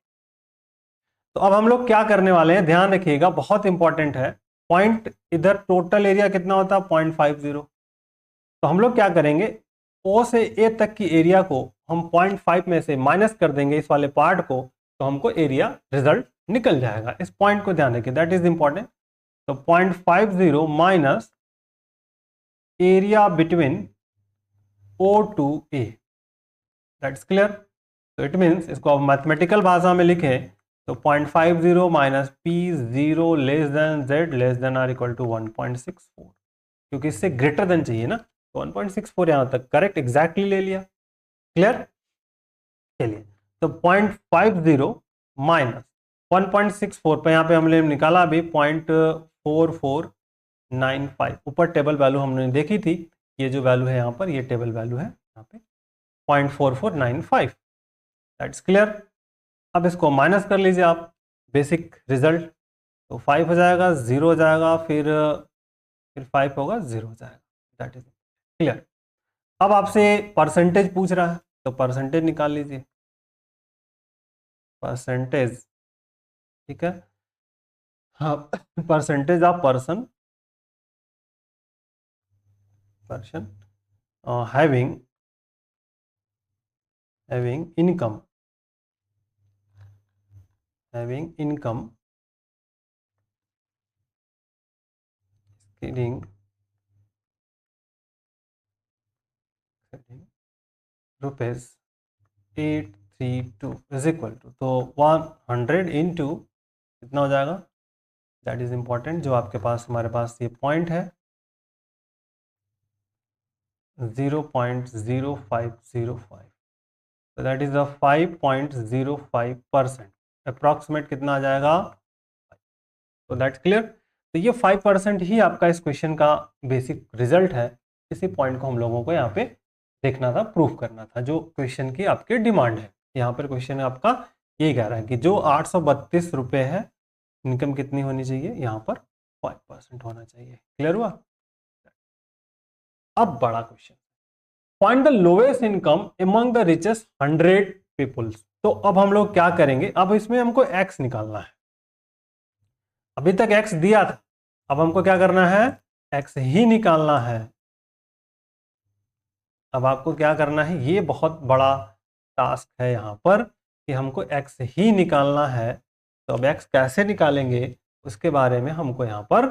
तो अब हम लोग क्या करने वाले हैं, ध्यान रखिएगा, बहुत इंपॉर्टेंट है. पॉइंट इधर टोटल एरिया कितना होता है 0.50. तो हम लोग क्या करेंगे, O से A तक की एरिया को हम 0.5 में से माइनस कर देंगे इस वाले पार्ट को, तो हमको एरिया रिजल्ट निकल जाएगा. इस पॉइंट को ध्यान रखिए, दैट इज इंपॉर्टेंट. तो 0.50 minus area between O to A, that's clear. तो इट मीन्स इसको अब मैथमेटिकल भाषा में लिखें तो 0.50 minus P0 less than Z less than or equal to 1.64, क्योंकि इससे ग्रेटर देन चाहिए ना. तो 1.64 यहां तक करेक्ट एग्जैक्टली ले लिया. क्लियर. चलिए तो 0.50 माइनस 1.64 पे यहाँ पे हमने निकाला अभी 0.4495. ऊपर टेबल वैल्यू हमने देखी थी, ये जो वैल्यू है यहाँ पर, ये टेबल वैल्यू है यहाँ पे 0.4495. That's clear. अब इसको माइनस कर लीजिए आप, बेसिक रिजल्ट. तो 5 हो जाएगा, 0 हो जाएगा, फिर 5 होगा, 0 हो जाएगा. That is clear. अब आपसे परसेंटेज पूछ रहा है, तो परसेंटेज निकाल लीजिए. परसेंटेज, ठीक है. हाँ, percentage of person having income rupees 832 is equal to, तो 100 इंटू कितना हो जाएगा, दैट इज इंपॉर्टेंट. जो आपके पास हमारे पास ये पॉइंट है 0.0505, तो दैट इज द 5.05%. अप्रॉक्सीमेट कितना आ जाएगा, तो दैट्स क्लियर. तो ये 5% ही आपका इस क्वेश्चन का बेसिक रिजल्ट है. इसी पॉइंट को हम लोगों को यहाँ पे देखना था, प्रूफ करना था, जो क्वेश्चन की आपकी डिमांड है. यहाँ पर क्वेश्चन आपका ये कह रहा है कि जो 832 रुपये है, इनकम कितनी होनी चाहिए यहाँ पर 5% होना चाहिए। क्लियर हुआ? अब बड़ा question, find the lowest income among the richest 100 peoples. तो अब हम लोग क्या करेंगे, अब इसमें हमको एक्स निकालना है। अभी तक एक्स दिया था, अब हमको क्या करना है, एक्स ही निकालना है। अब आपको क्या करना है, ये बहुत बड़ा टास्क है यहां पर कि हमको एक्स ही निकालना है। तो अब एक्स कैसे निकालेंगे उसके बारे में हमको यहां पर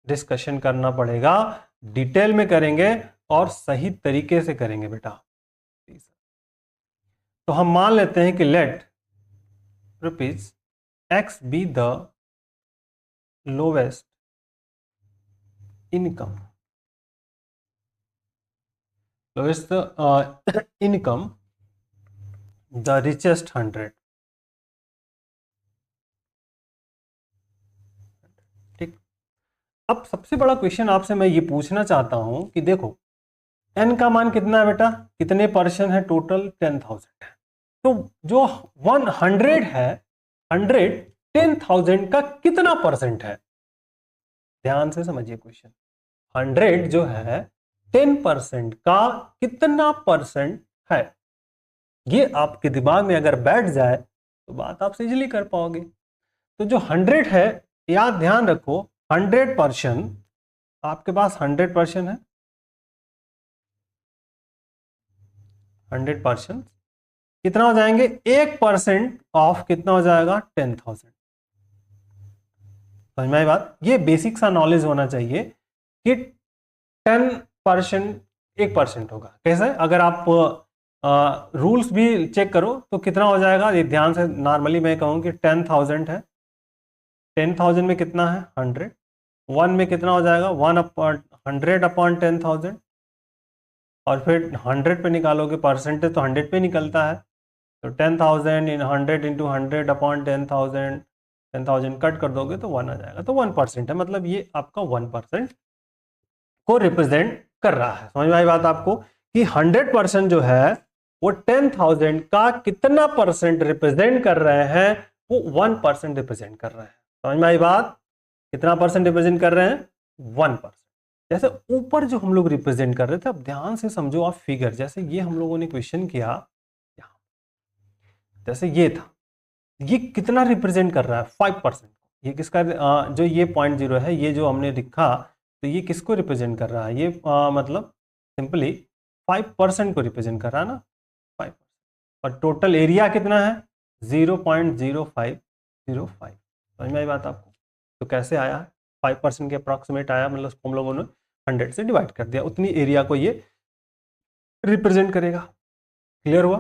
डिस्कशन करना पड़ेगा, डिटेल में करेंगे और सही तरीके से करेंगे बेटा। तो हम मान लेते हैं कि let rupees x be the lowest income, lowest income the richest 100। ठीक, अब सबसे बड़ा क्वेश्चन आपसे मैं ये पूछना चाहता हूं कि देखो एन का मान कितना है बेटा, कितने परसेंट है, टोटल 10,000 है। तो जो 100 है, 100 10,000 का कितना परसेंट है, ध्यान से समझिए क्वेश्चन। 100 जो है 10% का कितना परसेंट है, ये आपके दिमाग में अगर बैठ जाए तो बात आप इजीली कर पाओगे। तो जो 100 है, याद ध्यान रखो 100%, आपके पास 100% है, 100% कितना हो जाएंगे, 1% ऑफ कितना हो जाएगा, 10,000। समझ में आई बात? ये बेसिक सा नॉलेज होना चाहिए कि 10% 1% होगा। कैसे, अगर आप रूल्स भी चेक करो तो कितना हो जाएगा, ये ध्यान से, नॉर्मली मैं कहूँ कि 10,000 है, 10,000 में कितना है 100, 1 में कितना हो जाएगा 100/10,000, और फिर 100 पे निकालोगे, परसेंटेज तो 100 पे निकलता है, तो 10,000 इन 100 इंटू 100/10,000, 10,000 कट कर दोगे तो 1 आ जाएगा। तो 1% है, मतलब ये आपका 1% को रिप्रेजेंट कर रहा है। समझ में आई बात आपको कि 100% जो है वो 10,000 का कितना परसेंट रिप्रेजेंट कर रहे हैं, वो 1% रिप्रेजेंट कर रहे हैं। समझ में आई बात? कितना परसेंट रिप्रेजेंट कर रहे हैं, 1%। जैसे ऊपर जो हम लोग रिप्रेजेंट कर रहे थे, अब ध्यान से समझो आप फिगर, जैसे ये हम लोगों ने क्वेश्चन किया, जैसे ये था, ये कितना रिप्रेजेंट कर रहा है, 5%। ये किसका, जो ये 0.0 है, ये जो हमने लिखा, तो ये किसको रिप्रेजेंट कर रहा है, ये मतलब सिंपली 5% को रिप्रेजेंट कर रहा है ना, 5। और टोटल एरिया कितना है, 0.0505। समझ में आई बात आपको? तो कैसे आया, 5% के अप्रॉक्सीमेट आया, मतलब हम लोगों ने 100 से डिवाइड कर दिया, उतनी एरिया को ये रिप्रेजेंट करेगा। क्लियर हुआ?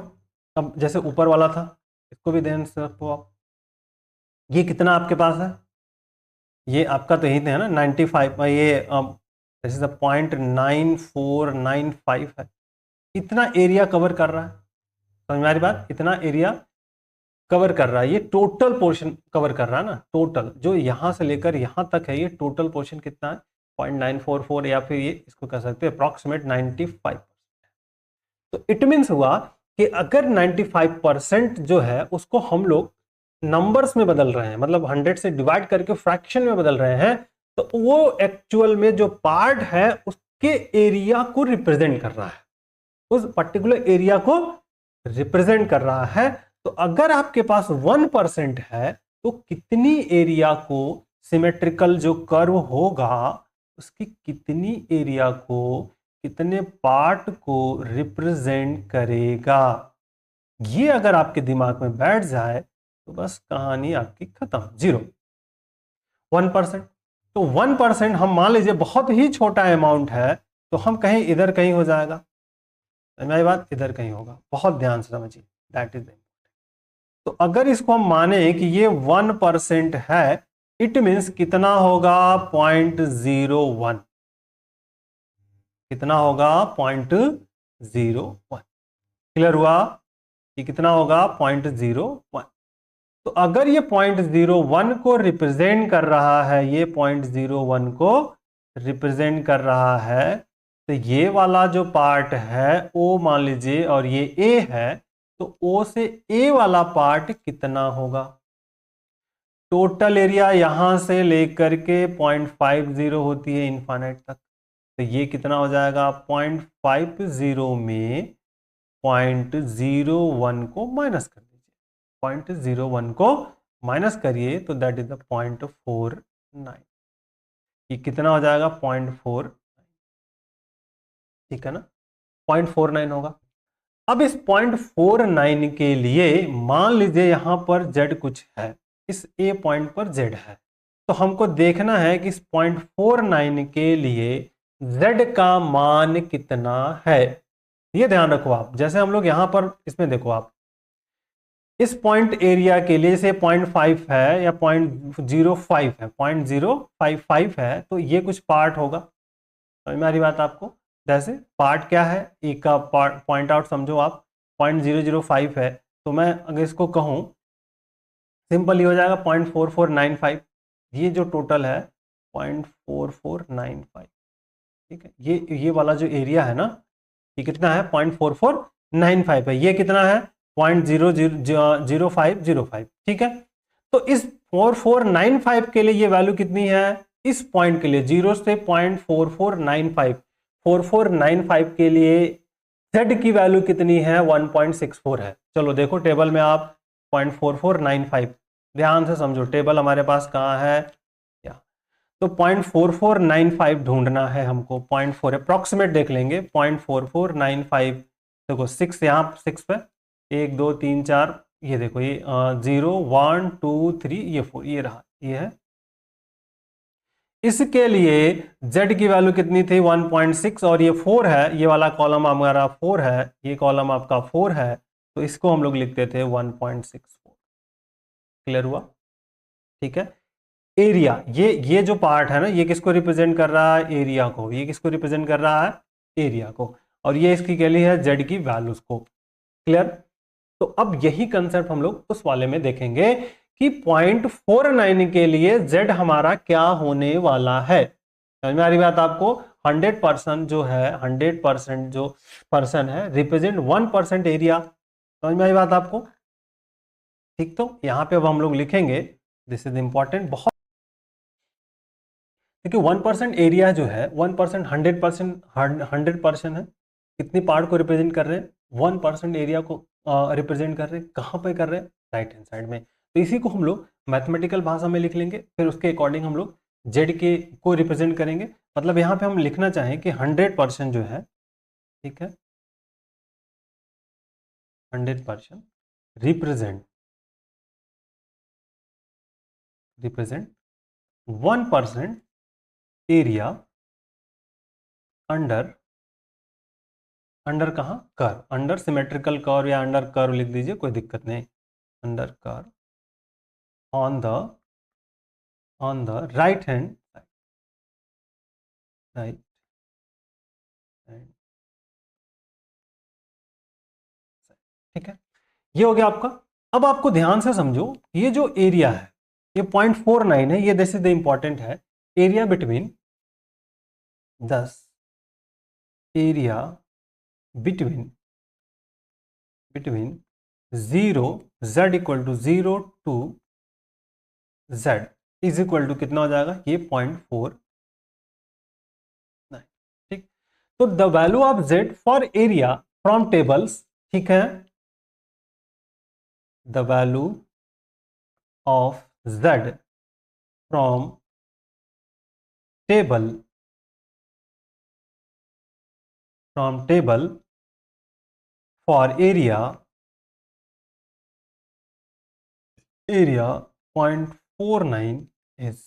अब जैसे ऊपर वाला था, इसको भी ध्यान से रखो आप, ये कितना आपके पास है, ये आपका तो यही है ना 95, ये जैसे 0.9495 है, इतना एरिया कवर कर रहा है। समझ में आ रही बात? इतना एरिया कवर कर रहा है, ये टोटल पोर्शन कवर कर रहा है ना, टोटल जो यहां से लेकर यहां तक है, ये टोटल पोर्शन कितना है, 0.944, या फिर ये इसको कह सकते हैं अप्रॉक्सीमेट 95। तो इट मीन्स हुआ कि अगर 95% जो है उसको हम लोग नंबर्स में बदल रहे हैं, मतलब 100 से डिवाइड करके फ्रैक्शन में बदल रहे हैं, तो वो एक्चुअल में जो पार्ट है उसके एरिया को रिप्रेजेंट कर रहा है, उस पर्टिकुलर एरिया को रिप्रेजेंट कर रहा है। तो अगर आपके पास 1% है तो कितनी एरिया को, सिमेट्रिकल जो कर्व होगा उसकी कितनी एरिया को, कितने पार्ट को रिप्रेजेंट करेगा, ये अगर आपके दिमाग में बैठ जाए तो बस कहानी आपकी खत्म, 0। 1%, तो 1% हम मान लीजिए बहुत ही छोटा अमाउंट है, तो हम कहीं इधर कहीं हो जाएगा, मेरी बात, इधर कहीं होगा, बहुत ध्यान से समझिए, दैट इज। तो अगर इसको हम माने कि ये 1% है, इट मीन्स कितना होगा, 0.01, कितना होगा, 0.01। क्लियर हुआ? ये कितना होगा, 0.01। तो अगर ये 0.01 को रिप्रेजेंट कर रहा है, ये 0.01 को रिप्रेजेंट कर रहा है, तो ये वाला जो पार्ट है ओ मान लीजिए, और ये ए है, तो ओ से ए वाला पार्ट कितना होगा, टोटल एरिया यहां से लेकर के 0.50 होती है इन्फाइनाइट तक, तो ये कितना हो जाएगा, 0.50 में 0.01 को माइनस कर दीजिए, 0.01 को माइनस करिए तो दैट इज द 0.49, ये कितना हो जाएगा 0.4, ठीक है ना, 0.49 होगा। अब इस 0.49 के लिए मान लीजिए यहां पर z कुछ है, इस a पॉइंट पर z है, तो हमको देखना है कि इस 0.49 के लिए z का मान कितना है। ये ध्यान रखो आप, जैसे हम लोग यहां पर इसमें देखो आप, इस पॉइंट एरिया के लिए जैसे 0.5 है या 0.05 है, 0.055 है, तो ये कुछ पार्ट होगा, समझ में आ रही बात आपको। जैसे पार्ट क्या है, एक का पॉइंट आउट समझो आप, 0.005 है, तो मैं अगर इसको कहूं सिंपल ये हो जाएगा 0.4495, ये जो टोटल है 0.4495, ठीक है, ये वाला जो एरिया है ना, ये कितना है 0.4495 है, ये कितना है 0.00505, ठीक है। तो इस 4495 के लिए ये वैल्यू कितनी है, इस पॉइंट के लिए 0 से 0.4495, 4495 के लिए z की वैल्यू कितनी है 1.64 है। चलो देखो टेबल में आप 0.4495, ध्यान से समझो टेबल हमारे पास कहाँ है, क्या, तो 0.4495 ढूंढना है हमको, 0.4 अप्रोक्सीमेट देख लेंगे, 0.4495, देखो 6 यहाँ 6 पे 1 2 3 4, ये देखो ये 0 1 2 3, ये 4, ये रहा, ये है। इसके लिए z की वैल्यू कितनी थी 1.6 और ये 4 है, ये वाला कॉलम हमारा 4 है, ये कॉलम आपका 4 है, तो इसको हम लोग लिखते थे 1.64। क्लियर हुआ, ठीक है। एरिया, ये जो पार्ट है ना, ये किसको रिप्रेजेंट कर रहा है, एरिया को, ये किसको रिप्रेजेंट कर रहा है, एरिया को, और ये इसकी क्या ली है, z की वैल्यूज को। क्लियर। तो अब यही कंसेप्ट हम लोग उस वाले में देखेंगे कि 0.49 के लिए z हमारा क्या होने वाला है। समझ में आ रही बात आपको, 100% जो है, 100% जो पर्सन है रिप्रेजेंट 1% एरिया। समझ में आई बात आपको, ठीक। तो यहां पे अब हम लोग लिखेंगे, दिस इज इंपॉर्टेंट बहुत, क्योंकि 1% एरिया जो है 1% 100% है, कितनी पार्ट को रिप्रेजेंट कर रहे हैं, 1% एरिया को रिप्रेजेंट कर रहे हैं, कहाँ पे कर रहे हैं, राइट हैंड साइड में। तो इसी को हम लोग मैथमेटिकल भाषा में लिख लेंगे, फिर उसके अकॉर्डिंग हम लोग जेड के को रिप्रेजेंट करेंगे। मतलब यहाँ पे हम लिखना चाहें कि 100% जो है, ठीक है, 100% रिप्रेजेंट 1% एरिया अंडर, अंडर कहाँ, कर्व, अंडर सिमेट्रिकल कर्व या अंडर कर्व लिख दीजिए, कोई दिक्कत नहीं, under curve on the right hand right hand, ठीक है। ये हो गया आपका। अब आपको ध्यान से समझो, ये जो एरिया है ये 0.49 है, ये दिस इज द इंपॉर्टेंट है, area between 10, area between 0 z equal to 0 to z is equal to कितना हो जाएगा, ये 0.49, ठीक। तो the value of z for area from tables, ठीक है, the value of z from table for area 0.49 is,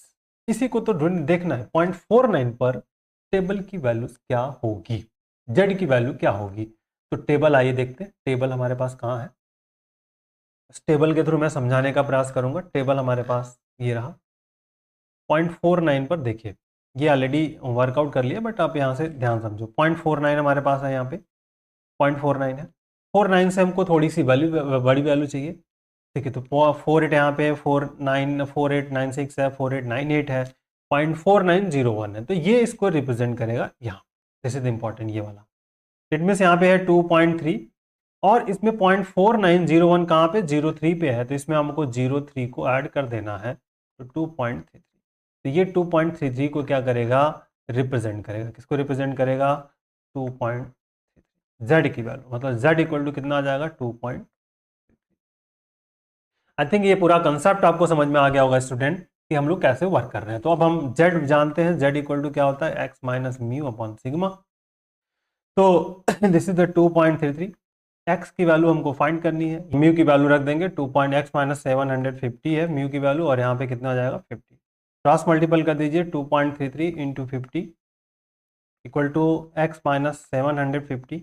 इसी को तो देखना है 0.49 पर टेबल की वैल्यू क्या होगी, जेड की वैल्यू क्या होगी। तो टेबल आइए देखते हैं, टेबल हमारे पास कहाँ है, इस टेबल के थ्रू मैं समझाने का प्रयास करूंगा। टेबल हमारे पास ये रहा, 0.49 पर देखिए, ये ऑलरेडी वर्कआउट कर लिया, बट आप यहाँ से ध्यान समझो, 0.49 हमारे पास है, यहाँ पे 0.49 है, 49 से हमको थोड़ी सी वैल्यू, बड़ी वैल्यू चाहिए, ठीक है। तो 48 यहाँ पे 4896 है, 4898 है, 0.4901 है, तो ये इसको रिप्रेजेंट करेगा यहाँ, दिस इज इंपॉर्टेंट, ये वाला। इट मीन्स यहाँ पे है 2.3 और इसमें 0.4901 कहाँ पे 03 पे है, तो इसमें हमको 03 को ऐड कर देना है, तो 2.33, तो ये 2.33 को क्या करेगा, रिप्रेजेंट करेगा, किसको रिप्रेजेंट करेगा, 2.33 z की वैल्यू, मतलब z इक्वल टू कितना आ जाएगा 2. आई थिंक ये पूरा कंसेप्ट आपको समझ में आ गया होगा स्टूडेंट कि हम लोग कैसे वर्क कर रहे हैं। तो अब हम z जानते हैं, z इक्वल टू क्या होता है, x minus mu upon sigma. तो दिस इज द 2.33, x की वैल्यू हमको फाइंड करनी है, म्यू की वैल्यू रख देंगे 2x माइनस 750 है म्यू की वैल्यू, और यहाँ पे कितना आ जाएगा 50, क्रॉस मल्टीपल कर दीजिए 2.33 into 50 equal to x minus 750,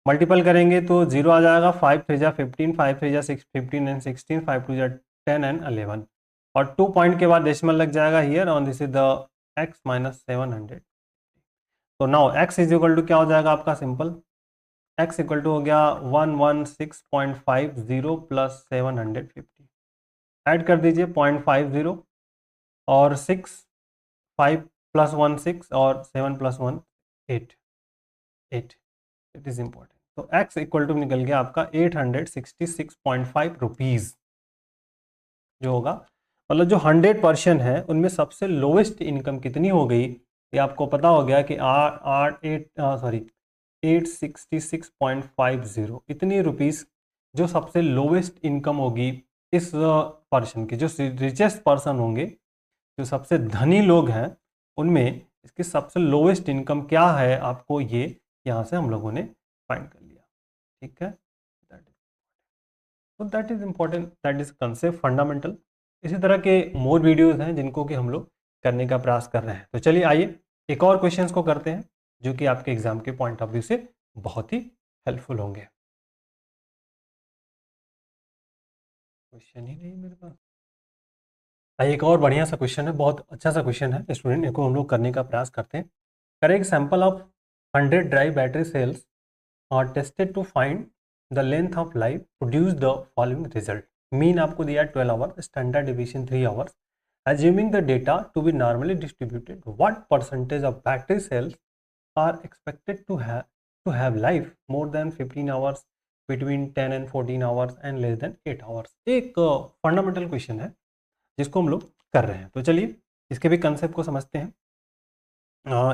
multiple करेंगे तो जीरो आ जाएगा, 5 3 जा 15, 5 3 जा 6 15 एंड 16, 5 2 जा 10 एंड 11, और 2 पॉइंट के बाद डेसिमल लग जाएगा here on, this is the x minus 700। तो now x is equal to क्या हो जाएगा आपका, सिंपल x इक्वल टू हो गया 116.50 प्लस 750, ऐड कर दीजिए 0.50 और 6, 5 प्लस 1 6 और 7 प्लस 1 8, इट इज इम्पोर्टेंट। तो x इक्वल टू निकल गया आपका 866.5 रुपीज़ जो होगा, मतलब जो 100% है उनमें सबसे लोवेस्ट इनकम कितनी हो गई, ये आपको पता हो गया कि 866.50 इतनी रुपीज़ जो सबसे लोवेस्ट इनकम होगी इस पर्सन की, जो रिचेस्ट पर्सन होंगे, जो सबसे धनी लोग हैं, उनमें इसकी सबसे लोवेस्ट इनकम क्या है, आपको ये यहाँ से हम लोगों ने फाइंड कर लिया। ठीक है, तो that is important, that is concept fundamental. इसी तरह के मोर वीडियोस हैं जिनको कि हम लोग करने का प्रयास कर रहे हैं। तो चलिए आइए एक और क्वेश्चंस को करते हैं जो कि आपके एग्जाम के पॉइंट ऑफ व्यू से बहुत ही हेल्पफुल होंगे। क्वेश्चन ही नहीं मेरे पास। आइए एक और बढ़िया सा क्वेश्चन है, बहुत अच्छा सा क्वेश्चन है स्टूडेंट, इनको हम लोग करने का प्रयास करते हैं। Correct sample of 100 dry battery cells are tested to find the length of life, produce the following result। Mean आपको दिया 12 hour, standard division 3 hours. Assuming the data to be normally distributed, what percentage of battery cells are expected to have life more than 15 hours, between 10 and 14 hours and less than 8 hours। एक फंडामेंटल क्वेश्चन है जिसको हम लोग कर रहे हैं। तो चलिए इसके भी कंसेप्ट को समझते हैं।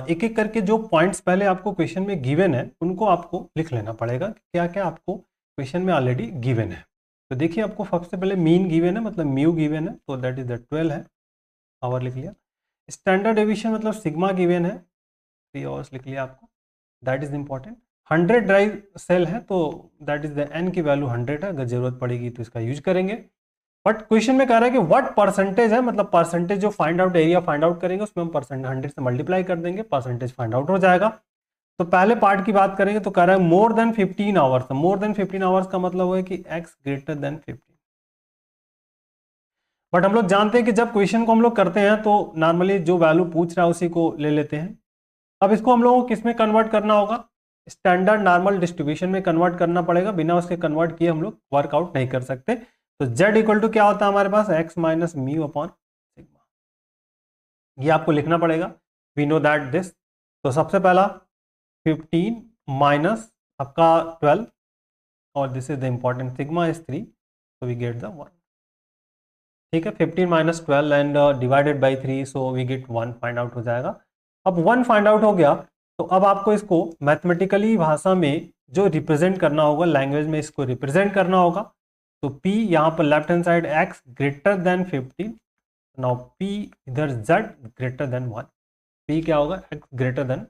एक एक करके जो पॉइंट्स पहले आपको क्वेश्चन में गिवन है उनको आपको लिख लेना पड़ेगा, क्या क्या आपको क्वेश्चन में ऑलरेडी गिवन है। तो देखिए आपको सबसे पहले मीन गिवन है, मतलब म्यू गिवन है, तो दैट इज द 12 है, आवर लिख लिया। स्टैंडर्ड डेविएशन मतलब सिग्मा गिवन है, 3 आवर्स लिख लिया आपको, that is important. 100 dry cell है तो दैट इज द एन की वैल्यू 100 है, अगर जरूरत पड़ेगी तो इसका यूज करेंगे। बट क्वेश्चन में कह रहा है कि व्हाट परसेंटेज है, मतलब परसेंटेज जो find out area find out करेंगे उसमें हम परसेंट 100 से मल्टीप्लाई कर देंगे, परसेंटेज फाइंड आउट हो जाएगा। तो पहले पार्ट की बात करेंगे तो कह रहा है more than 15 hours. More than 15 hours का मतलब है कि x ग्रेटर देन 15। बट हम लोग जानते हैं कि जब क्वेश्चन को हम लोग करते हैं तो नॉर्मली जो वैल्यू पूछ रहा है उसी को ले लेते हैं। अब इसको हम लोगों को किस में कन्वर्ट करना होगा, स्टैंडर्ड नॉर्मल डिस्ट्रीब्यूशन में कन्वर्ट करना पड़ेगा, बिना उसके कन्वर्ट किए हम लोग वर्कआउट नहीं कर सकते। तो z इक्वल टू क्या होता है हमारे पास, x minus mu upon sigma, ये आपको लिखना पड़ेगा, वी नो दैट दिस। तो सबसे पहला 15 माइनस आपका 12 और this is the important, sigma is 3, so we get the 1। ठीक है, 15 minus 12 and divided by 3, so we get 1 find out हो जाएगा। अब 1 फाइंड आउट हो गया तो अब आपको इसको मैथमेटिकली भाषा में जो रिप्रेजेंट करना होगा, लैंग्वेज में इसको रिप्रेजेंट करना होगा। तो P यहाँ पर left hand side x greater than 15, now P इधर z ग्रेटर देन 1, P क्या होगा, x ग्रेटर देन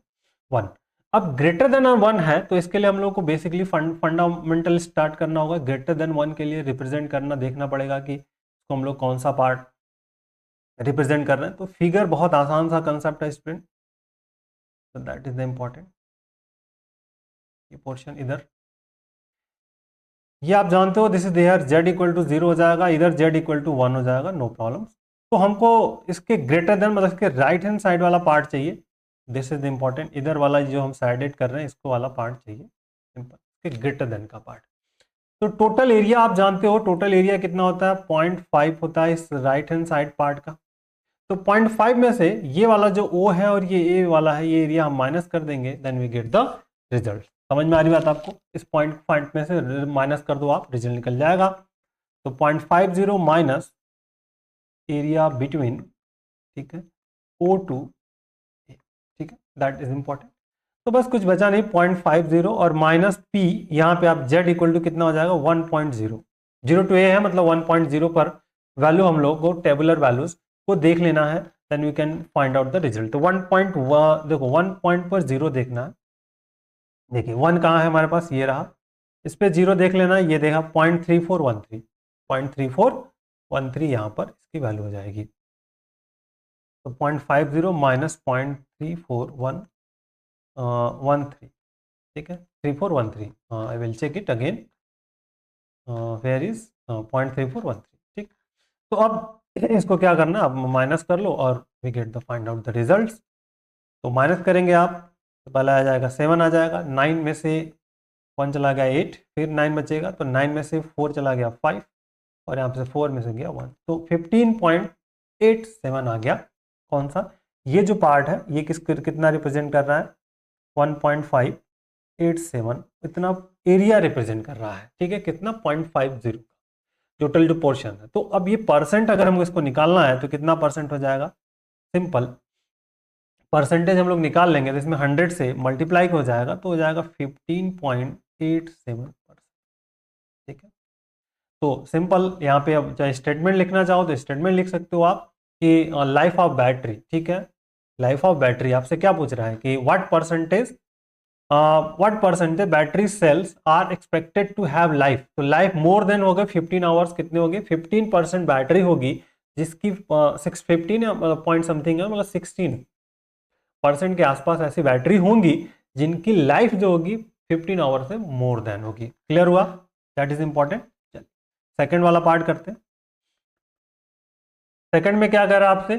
1। अब ग्रेटर देन 1 है तो इसके लिए हम लोग को बेसिकली फंडामेंटल स्टार्ट करना होगा। ग्रेटर देन 1 के लिए रिप्रेजेंट करना देखना पड़ेगा कि इसको हम लोग कौन सा पार्ट रिप्रेजेंट कर रहे हैं। तो फिगर बहुत आसान सा कंसेप्ट है स्टूडेंट, तो दैट इज द इम्पॉर्टेंट, ये पोर्शन इधर, ये आप जानते हो, this is there z equal to 0 हो जाएगा, इधर z इक्वल टू 1 हो जाएगा, नो प्रॉब्लम। तो हमको इसके ग्रेटर देन मतलब इसके राइट हैंड साइड वाला पार्ट चाहिए, दिस इज द इम्पॉर्टेंट, इधर वाला जो हम साइडेड कर रहे हैं इसको वाला पार्ट चाहिए, सिंपल, इसके ग्रेटर देन का पार्ट। तो टोटल एरिया आप जानते हो, टोटल एरिया कितना होता है, 0.5 होता है इस राइट हैंड साइड पार्ट का। तो 0.5 में से ये वाला जो O है और ये A वाला है, ये एरिया हम माइनस कर देंगे, then we get the result. समझ में आ रही बात आपको, इस पॉइंट में से माइनस कर दो आप, रिजल्ट निकल जाएगा। तो 0.50 माइनस एरिया बिटवीन, ठीक है, ओ टू ए, ठीक है, दैट इज इंपॉर्टेंट। तो बस कुछ बचा नहीं, 0.50 और माइनस पी, यहाँ पे आप z इक्वल टू कितना हो जाएगा 1.0, 0 टू ए है मतलब 1.0 पर वैल्यू हम लोग को टेबुलर वैल्यूज को देख लेना है, then we can find out the result. तो 1.1 देखो 1 पॉइंट पर 0 देखना है, देखिए 1 कहाँ है हमारे पास, ये रहा, इस पे 0 देख लेना है, ये देखा 0.3413, 0.3413 यहाँ पर इसकी वैल्यू हो जाएगी। तो 0.50 माइनस 0.3413, ठीक है, 3413, I will check it again, where is 0.3413, ठीक। तो अब इसको क्या करना है, अब माइनस कर लो और we get the find out the results. तो माइनस करेंगे आप, तो पहला आ जाएगा 7 आ जाएगा, 9 में से 1 चला गया 8, फिर 9 बचेगा, तो 9 में से 4 चला गया 5, और यहाँ पे से 4 में से गया 1, तो 15.87 आ गया। कौन सा, ये जो पार्ट है ये कितना रिप्रेजेंट कर रहा है, 1.587, इतना एरिया रिप्रेजेंट कर रहा है, ठीक है, कितना 0.50 टोटल जो पोर्शन है। तो अब ये परसेंट अगर हमको इसको निकालना है तो कितना परसेंट हो जाएगा, सिंपल परसेंटेज हम लोग निकाल लेंगे, तो इसमें 100 से मल्टीप्लाई हो जाएगा, तो हो जाएगा 15.87%, ठीक है। तो सिंपल यहाँ पे अब चाहे स्टेटमेंट लिखना चाहो तो स्टेटमेंट लिख सकते हो आप कि लाइफ ऑफ बैटरी, ठीक है, लाइफ ऑफ बैटरी आपसे क्या पूछ रहा है कि what percentage battery cells are expected to have life. तो लाइफ मोर देन हो गए 15 आवर्स, कितने हो गए 15% बैटरी होगी जिसकी 615 या पॉइंट समथिंग है, मतलब 16% के आसपास ऐसी बैटरी होंगी जिनकी लाइफ जो होगी 15 आवर से मोर देन होगी। क्लियर हुआ, दैट इज इंपॉर्टेंट। चलिए सेकंड वाला पार्ट करते हैं। सेकंड में क्या कह रहा है आपसे,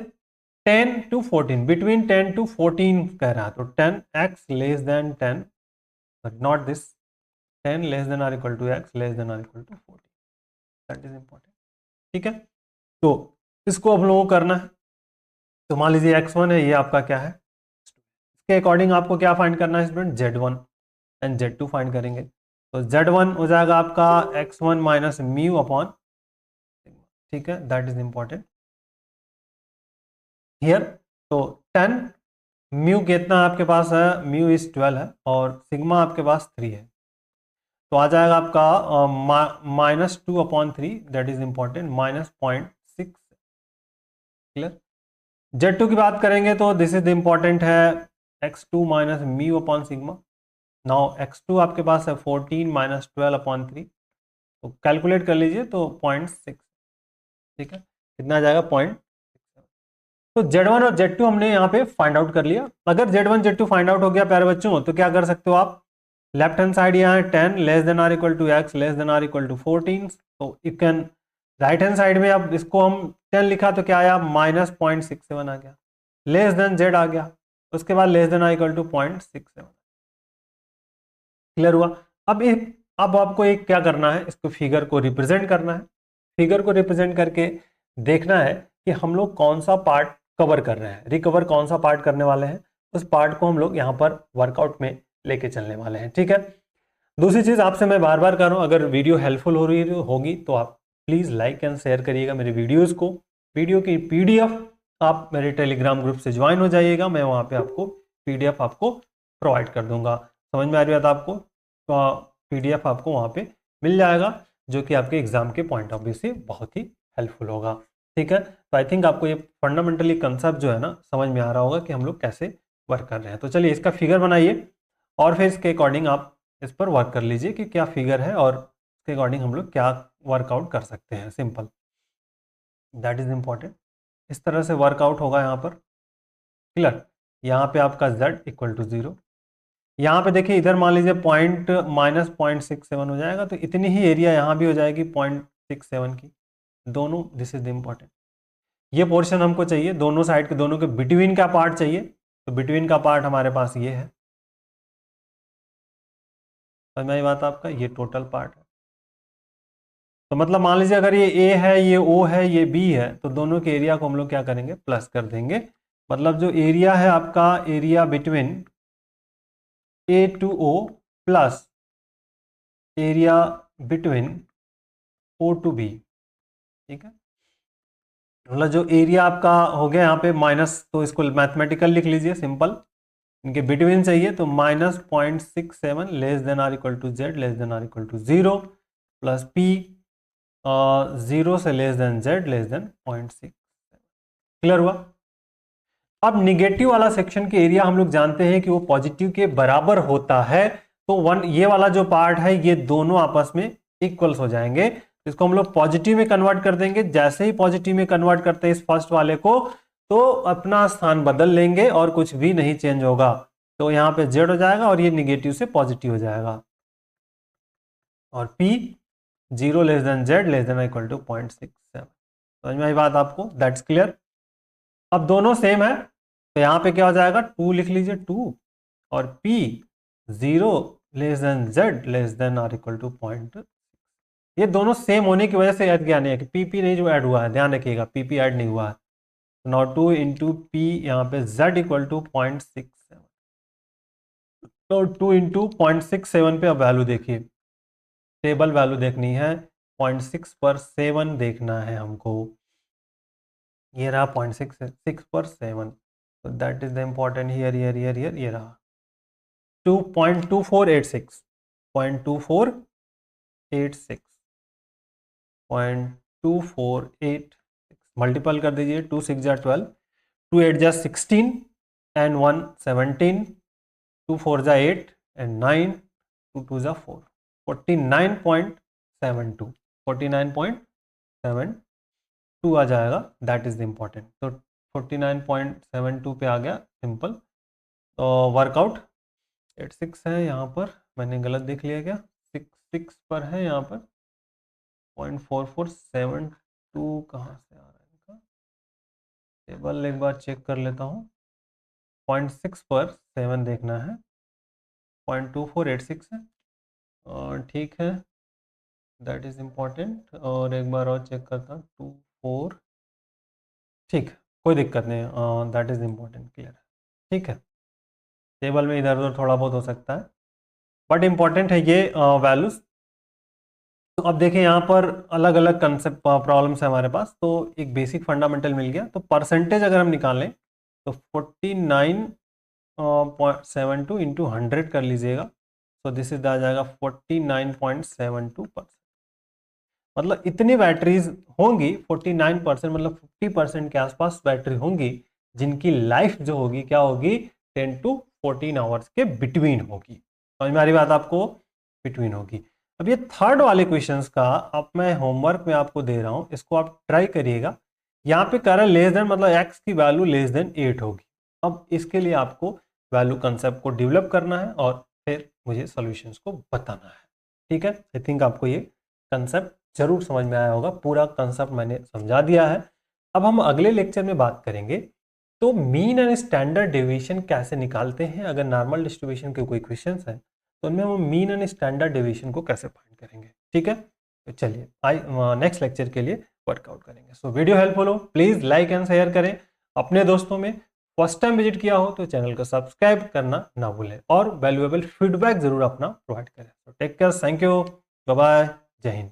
10 to 14, बिटवीन 10 to 14 कह रहा है, तो 10x less than 10, but not this 10 less than or equal to x less than or equal to 14, that is important, ठीक है। तो इसको हम लोगों को करना है, तो मान लीजिए x1 है, ये आपका क्या है, इसके अकॉर्डिंग आपको क्या फाइंड करना है student, z1 and z2 find करेंगे। तो z1 हो जाएगा आपका x1 माइनस म्यू अपॉन, ठीक है, दैट इज इंपॉर्टेंट हियर। तो 10 म्यू कितना आपके पास है, म्यू इज 12 है, और सिग्मा आपके पास 3 है, तो आ जाएगा आपका -2/3, that is important, -0.6। Clear. Z2 की बात करेंगे तो दिस इज इंपॉर्टेंट है, x2 minus mu upon sigma. Now x2 आपके पास है 14 माइनस 12/3, तो कैलकुलेट कर लीजिए, तो 0.6, ठीक है, कितना आ जाएगा 0.6। तो Z1 और Z2 हमने यहाँ पे फाइंड आउट कर लिया। अगर Z1 Z2 फाइंड आउट हो गया प्यारे बच्चों, तो क्या कर सकते हो आप, लेफ्ट हैंड साइड यहाँ है 10 less than or equal to x less than or equal to 14, तो you can right hand side में अब इसको हम 10 लिखा तो क्या आया, -0.67 आ गया, लेस देन Z आ गया, उसके बाद less than or equal to 0.67। Clear हुआ। अब आपको एक क्या करना है, इसको फिगर को रिप्रेजेंट करना है। फिगर को रिप्रेजेंट करके देखना है कि हम लोग कौन सा पार्ट कवर कर रहे हैं, रिकवर कौन सा पार्ट करने वाले हैं, उस पार्ट को हम लोग यहाँ पर वर्कआउट में लेके चलने वाले हैं, ठीक है। दूसरी चीज आपसे मैं बार बार कर रहा हूँ, अगर वीडियो हेल्पफुल हो रही होगी तो आप प्लीज लाइक एंड शेयर करिएगा मेरे वीडियोस को। वीडियो की पीडीएफ आप मेरे टेलीग्राम ग्रुप से ज्वाइन हो जाइएगा, मैं वहाँ पे आपको पीडीएफ आपको प्रोवाइड कर दूंगा। समझ में आ रही बात आपको, तो पीडीएफ आपको वहाँ पे मिल जाएगा, जो कि आपके एग्जाम के पॉइंट ऑफ व्यू से बहुत ही हेल्पफुल होगा, ठीक है। तो आई थिंक आपको ये फंडामेंटली कंसेप्ट जो है ना समझ में आ रहा होगा कि हम लोग कैसे वर्क कर रहे हैं। तो चलिए इसका फिगर बनाइए और फिर इसके अकॉर्डिंग आप इस पर वर्क कर लीजिए कि क्या फिगर है और इसके अकॉर्डिंग हम लोग क्या वर्कआउट कर सकते हैं, सिंपल, दैट इज इंपॉर्टेंट। इस तरह से वर्कआउट होगा यहाँ पर। क्लियर। यहाँ पे आपका z इक्वल टू 0, यहाँ पे देखिए इधर मान लीजिए पॉइंट -0.67 हो जाएगा, तो इतनी ही एरिया यहाँ भी हो जाएगी 0.67 की, दोनों, दिस इज द इम्पॉर्टेंट। ये पोर्शन हमको चाहिए, दोनों साइड के, दोनों के बिटवीन का पार्ट चाहिए, तो बिटवीन का पार्ट हमारे पास ये है, समझ में आई बात आपका, ये टोटल पार्ट है। तो मतलब मान लीजिए अगर ये ए है, ये ओ है, ये बी है, तो दोनों के एरिया को हम लोग क्या करेंगे, प्लस कर देंगे। मतलब जो एरिया है आपका, area between a to o plus area between O to b, ठीक है। मतलब जो एरिया आपका हो गया यहाँ पे माइनस, तो इसको मैथमेटिकल लिख लीजिए सिंपल, इनके बिटवीन चाहिए तो -0.67 less than or equal to z less than or equal to 0 plus P 0 से less than z less than 0.6। Clear हुआ? अब निगेटिव वाला सेक्शन के एरिया हम लोग जानते हैं कि वो पॉजिटिव के बराबर होता है, तो वन ये वाला जो पार्ट है ये दोनों आपस में इक्वल्स हो जाएंगे, इसको हम लोग पॉजिटिव में कन्वर्ट कर देंगे। जैसे ही पॉजिटिव में कन्वर्ट करते हैं इस फर्स्ट वाले को, तो अपना स्थान बदल लेंगे और कुछ भी नहीं चेंज होगा, तो यहाँ पे जेड हो जाएगा और ये निगेटिव से पॉजिटिव हो जाएगा, और P 0 less than z less than equal to 0.67। समझ में आई बात आपको? That's clear. अब दोनों सेम है तो यहाँ पे क्या हो जाएगा, 2 लिख लीजिए 2, और P 0 less than z less than or equal to 0.6। ये दोनों सेम होने की वजह से ऐड किया नहीं है कि PP नहीं जो ऐड हुआ है, ध्यान रखिएगा PP ऐड नहीं हुआ है। नाउ 2 इंटू P यहाँ पे Z इक्वल टू 0.67, तो 2 इंटू 0.67 पे अब वैल्यू देखिए, टेबल वैल्यू देखनी है, 0.6 पर 7 देखना है हमको, ये रहा 0.6 पर 7, तो that is the important here here here here, ये रहा 2.2486 0.2486 0.2486 मल्टीपल कर दीजिए, 2 6 जा 12, 2 8 जा 16 एंड 1 17, 2 4 जा 8 एंड 9, 2 2 जा 4, 49.72 49.72 आ जाएगा, दैट इज द इम्पोर्टेंट। तो 49.72 पे आ गया सिंपल। तो वर्कआउट 86 है यहाँ पर, मैंने गलत देख लिया क्या, 6 पर है यहाँ पर, 0.4472 कहाँ से आ रहा है इनका, टेबल एक बार चेक कर लेता हूँ। 0.6 पर 7 देखना है, 0.2486 है, और ठीक है, दैट इज इम्पोर्टेंट। और एक बार और चेक करता हूँ, 24, ठीक, कोई दिक्कत नहीं, दैट इज इम्पोर्टेंट, क्लियर है, ठीक है। टेबल में इधर उधर थोड़ा बहुत हो सकता है, बट इम्पॉर्टेंट है ये वैल्यूज। तो अब देखें यहाँ पर अलग अलग कंसेप्ट प्रॉब्लम्स है हमारे पास, तो एक बेसिक फंडामेंटल मिल गया। तो परसेंटेज अगर हम निकालें तो 49.72 इंटू 100 कर लीजिएगा, सो दिस इज आ जाएगा 49.72%। मतलब इतनी बैटरीज होंगी, 49% मतलब 50% के आसपास बैटरी होंगी जिनकी लाइफ जो होगी क्या होगी, 10 to 14 आवर्स के बिटवीन होगी। समझ में आ रही बात आपको? बिटवीन होगी। अब ये थर्ड वाले क्वेश्चंस का अब मैं होमवर्क में आपको दे रहा हूं, इसको आप ट्राई करिएगा। यहाँ पे कह रहा है लेस देन, मतलब एक्स की वैल्यू लेस देन 8 होगी। अब इसके लिए आपको वैल्यू कंसेप्ट को डेवलप करना है और फिर मुझे सॉल्यूशंस को बताना है, ठीक है। आई थिंक आपको ये कंसेप्ट जरूर समझ में आया होगा, पूरा कंसेप्ट मैंने समझा दिया है। अब हम अगले लेक्चर में बात करेंगे तो मीन एंड स्टैंडर्ड डेविएशन कैसे निकालते हैं। अगर नॉर्मल डिस्ट्रीब्यूशन के कोई क्वेश्चंस हैं तो उनमें हम मीन एंड स्टैंडर्ड डेविएशन को कैसे फाइंड करेंगे, ठीक है। तो चलिए नेक्स्ट लेक्चर के लिए वर्कआउट करेंगे। सो वीडियो हेल्पफुल हो प्लीज लाइक एंड शेयर करें अपने दोस्तों में। फर्स्ट टाइम विजिट किया हो तो चैनल को सब्सक्राइब करना ना भूलें और वैल्यूएबल फीडबैक जरूर अपना प्रोवाइड करें। तो take care, thank you, bye bye, जय हिंद।